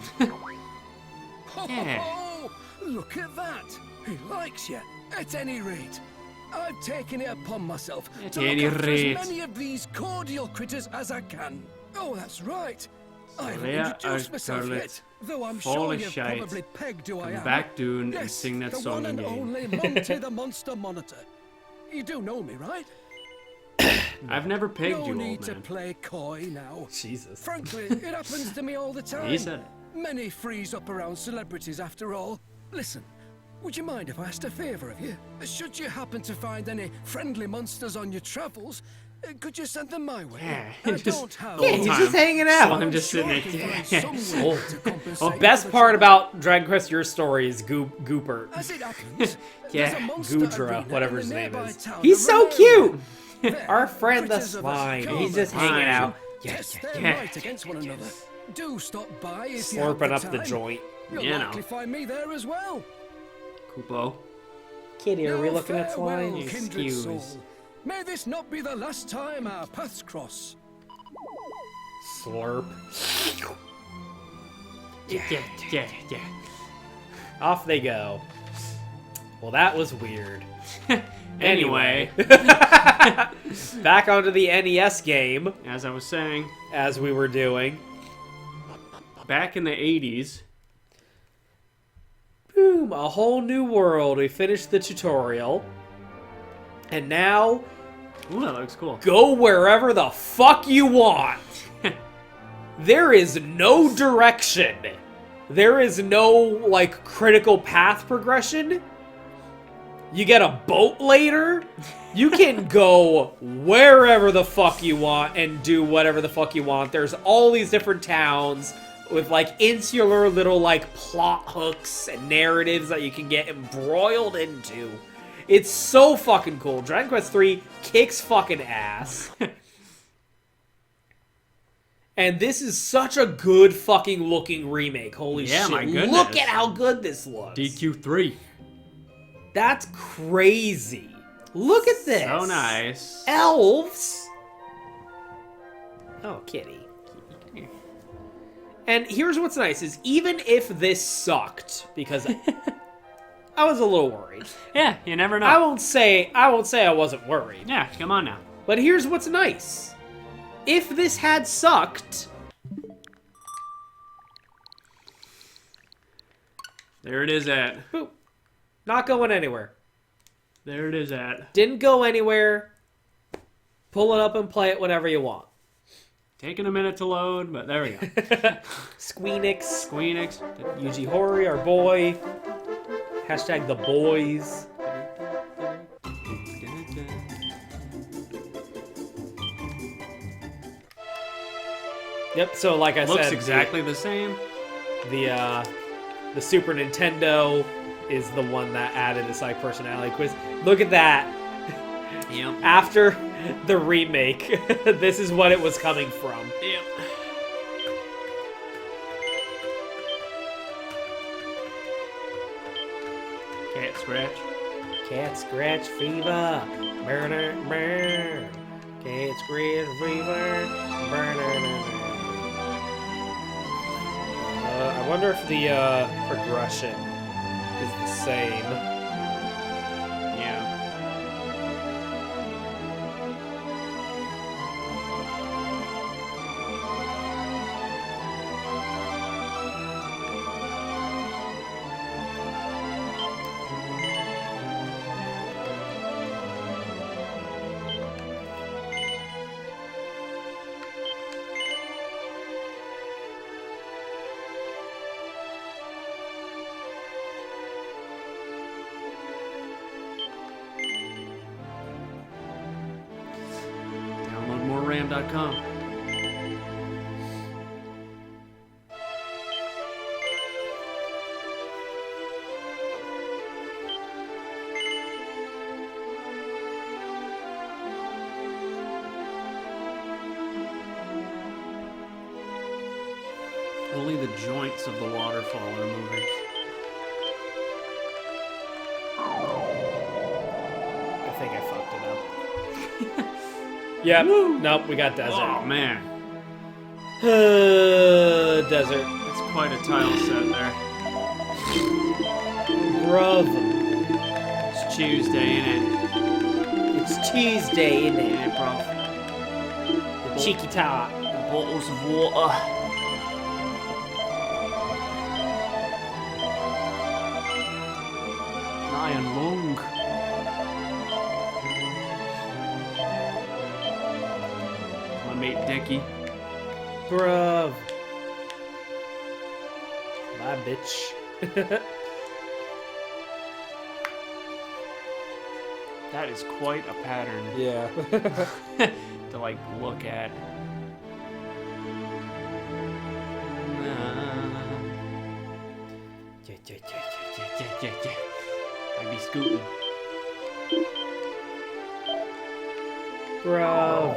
Oh, look at that! He likes you. At any rate, I've taken it upon myself to look after as many of these cordial critters as I can. Oh, that's right. I haven't introduced myself yet, though I'm sure you've probably pegged who I am. Back Dune and Yes, sing that the song one and again. only Monty the Monster Monitor. You do know me, right? I've never pegged No you, need old to man. play coy now. Jesus. Frankly, it happens to me all the time. He said it. Many freeze up around celebrities after all. Listen, would you mind if I asked a favour of you? Should you happen to find any friendly monsters on your travels, could you send them my way? Yeah, I just don't have... the whole he's time. just hanging out. I'm just sitting there. Well, best part about Dragon Quest Your Story is Goopert. As it happens, Yeah, there's a monster Gudra, arena whatever in his the name nearby is. town He's of so Remaria. cute! There, Our friend the critters of us slime. come He's just and hanging out. test their yeah. might against one another. Do stop by if you have Slurping the up the time. joint. You'll You know. likely find me there as well. Kupo. Kitty, are we No looking at farewell, slime? kindred Excuse. soul. May this not be the last time our paths cross. Slurp. Yeah. Off they go. Well, that was weird. Anyway, Back onto the NES game, as I was saying, as we were doing. back in the 80s, Boom, a whole new world. We finished the tutorial. And now, ooh, that looks cool. go wherever the fuck you want. There is no direction. There is no, like, critical path progression. You get a boat later. You can go wherever the fuck you want and do whatever the fuck you want. There's all these different towns with, like, insular little, like, plot hooks and narratives that you can get embroiled into. It's so fucking cool. Dragon Quest 3 kicks fucking ass. And this is such a good fucking looking remake. Holy Yeah, shit. my goodness. Look at how good this looks. DQ3. That's crazy. Look at this. So nice. Elves. Oh, kitty. And here's what's nice is even if this sucked, because I was a little worried. Yeah, you never know. I won't say I wasn't worried. Yeah, come on now. But here's what's nice. If this had sucked, There it is at. Boop. Not going anywhere. There it is at. Didn't go anywhere. Pull it up and play it whenever you want. Taking a minute to load, but there we go. Squeenix. Squeenix. Yuji Horii, our boy. Hashtag the boys. Yep, so like I Looks said... exactly the same. The Super Nintendo is the one that added this like personality quiz. Look at that. Yep. After the remake, this is what it was coming from. Yep. Cat scratch. Cat scratch fever. Burner, burn. Cat scratch fever. Burner. I wonder if the progression is the same. Yeah. Ram.com. Only the joints of the waterfall are moving. I think I fucked it up. Yep. Nope, we got desert. Oh, man. Desert. It's quite a tile set there. Bruv. It's Tuesday, ain't it? It's Tuesday, isn't it? Yeah, bro. The cheeky top. Bottles of water. Lion Long. My mate Dickie. Bruv. Bye, bitch. That is quite a pattern Yeah. to like look at. I'd be scooting. Bro.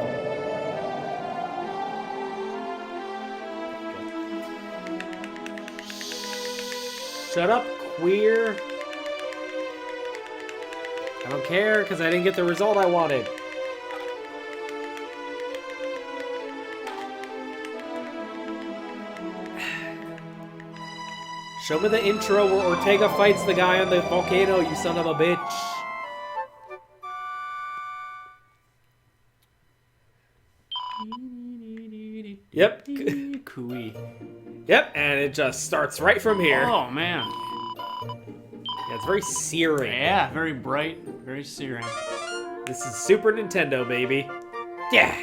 Shut up, queer. I don't care, because I didn't get the result I wanted. Show me the intro where Ortega fights the guy on the volcano, you son of a bitch. Yep. Cooey. Yep, and it just starts right from here. Oh, man. Yeah, it's very searing. Yeah, very bright, very searing. This is Super Nintendo, baby. Yeah.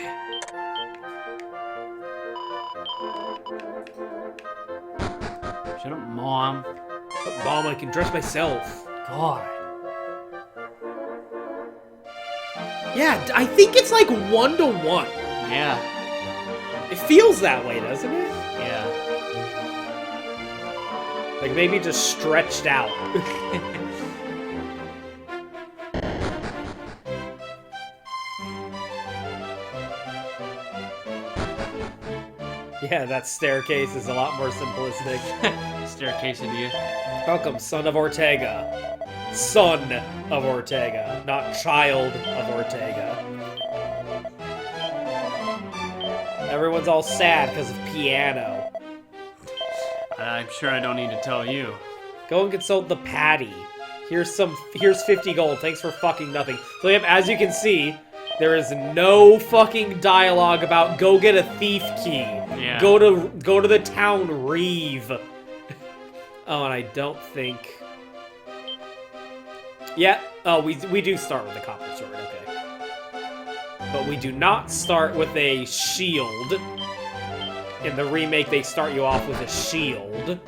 Shut up, Mom. But Mom, I can dress myself. God. Yeah, I think it's like 1-to-1. Yeah. It feels that way, doesn't it? Yeah. Like maybe just stretched out. Yeah, that staircase is a lot more simplistic. Staircase into you. Welcome, son of Ortega. Son of Ortega, not child of Ortega. Everyone's all sad because of piano. I'm sure I don't need to tell you. Go and consult the Patty. Here's 50 gold. Thanks for fucking nothing. So yep, as you can see, there is no fucking dialogue about go get a thief key. Yeah. Go to the town Reeve. Oh, and I don't think... Yeah, oh, we do start with a copper sword, okay. But we do not start with a shield. In the remake, they start you off with a shield.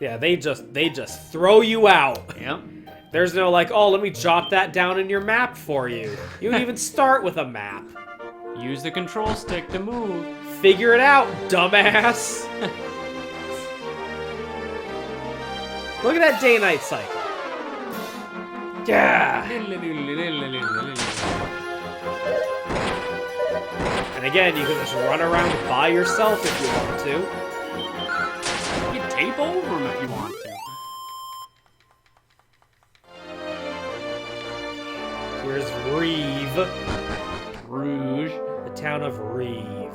Yeah, they just throw you out. Yep. There's no like, oh, let me jot that down in your map for you. You don't even start with a map. Use the control stick to move. Figure it out, dumbass. Look at that day-night cycle. Yeah. And again, you can just run around by yourself if you want to. You can tape over them if you want to. Here's Reeve. Rouge. The town of Reeve.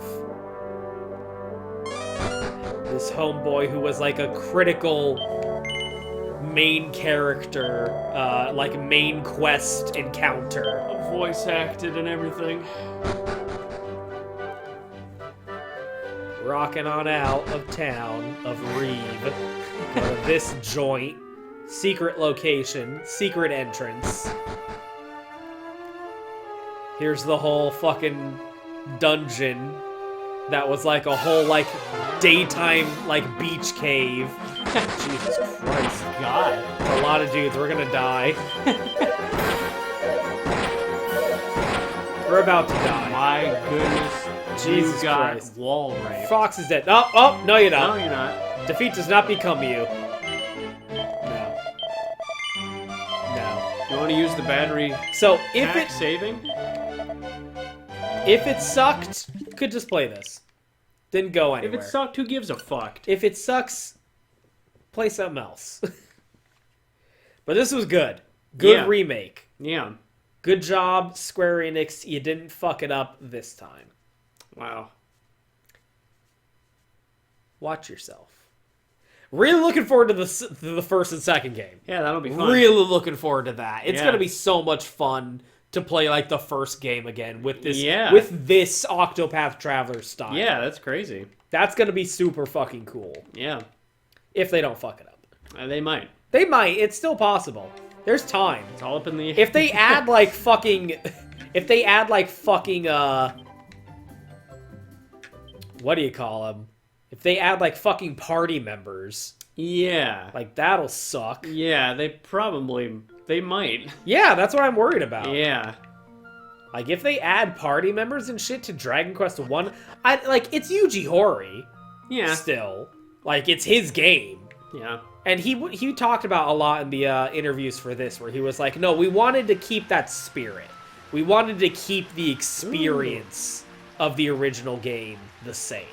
This homeboy who was like a critical main character, like main quest encounter. Voice acted and everything. Rocking on out of town of Reeve. Go to this joint. Secret location. Secret entrance. Here's the whole fucking dungeon that was like a whole like daytime like beach cave. Jesus Christ. God. A lot of dudes, we're gonna die. We're about to die. My goodness. Jesus you got Christ. wall rape. Fox is dead. Oh, no you're not. No, you're not. Defeat does not become you. No. No. You want to use the battery So if pack it saving? if it sucked, could just play this. Didn't go If anywhere. it sucked, who gives a fuck? If it sucks, play something else. But this was good. Good Yeah. remake. Yeah. Good job, Square Enix. You didn't fuck it up this time. Wow. Watch yourself. Really looking forward to the first and second game. Yeah, that'll be fun. Really looking forward to that. It's Yeah. gonna be so much fun to play like the first game again with this Yeah. with this Octopath Traveler style. Yeah, that's crazy. That's gonna be super fucking cool. Yeah. If they don't fuck it up. They might. They might. It's still possible. There's time. It's all up in the... If they add like fucking what do you call them? If they add like fucking party members, Yeah. like that'll suck. Yeah, they might. Yeah, that's what I'm worried about. Yeah. Like if they add party members and shit to Dragon Quest 1, it's Yuji Horii Yeah. still. Like it's his game. Yeah. And he talked about a lot in the interviews for this, where he was like, no, we wanted to keep that spirit. We wanted to keep the experience of the original game the same.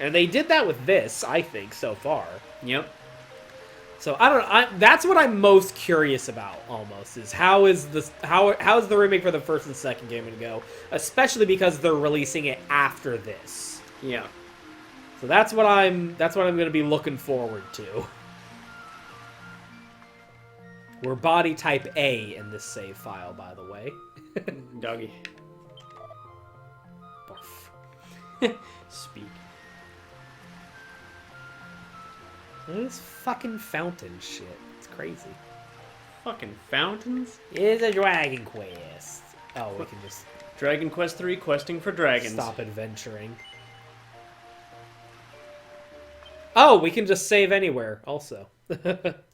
And they did that with this, I think, so far. Yep. So I don't know. That's what I'm most curious about. Almost is how is the remake for the first and second game going to go? Especially because they're releasing it after this. Yeah. So that's what I'm going to be looking forward to. We're body type A in this save file, by the way. Doggy. Barf. Speak. This fucking fountain shit. It's crazy. Fucking fountains? It's a Dragon Quest. Oh, we can just Dragon Quest 3 questing for dragons. stop adventuring. Oh, we can just save anywhere, also.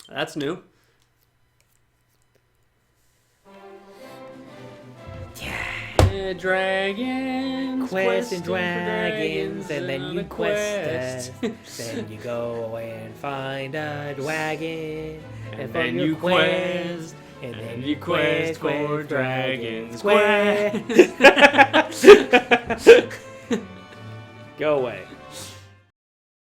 That's new. Yeah, dragons. Quest and questing for dragons, and then you another quest. Then you go and find a dragon. And from then your you quest. And then And you you quest for dragons. Quest. Go away.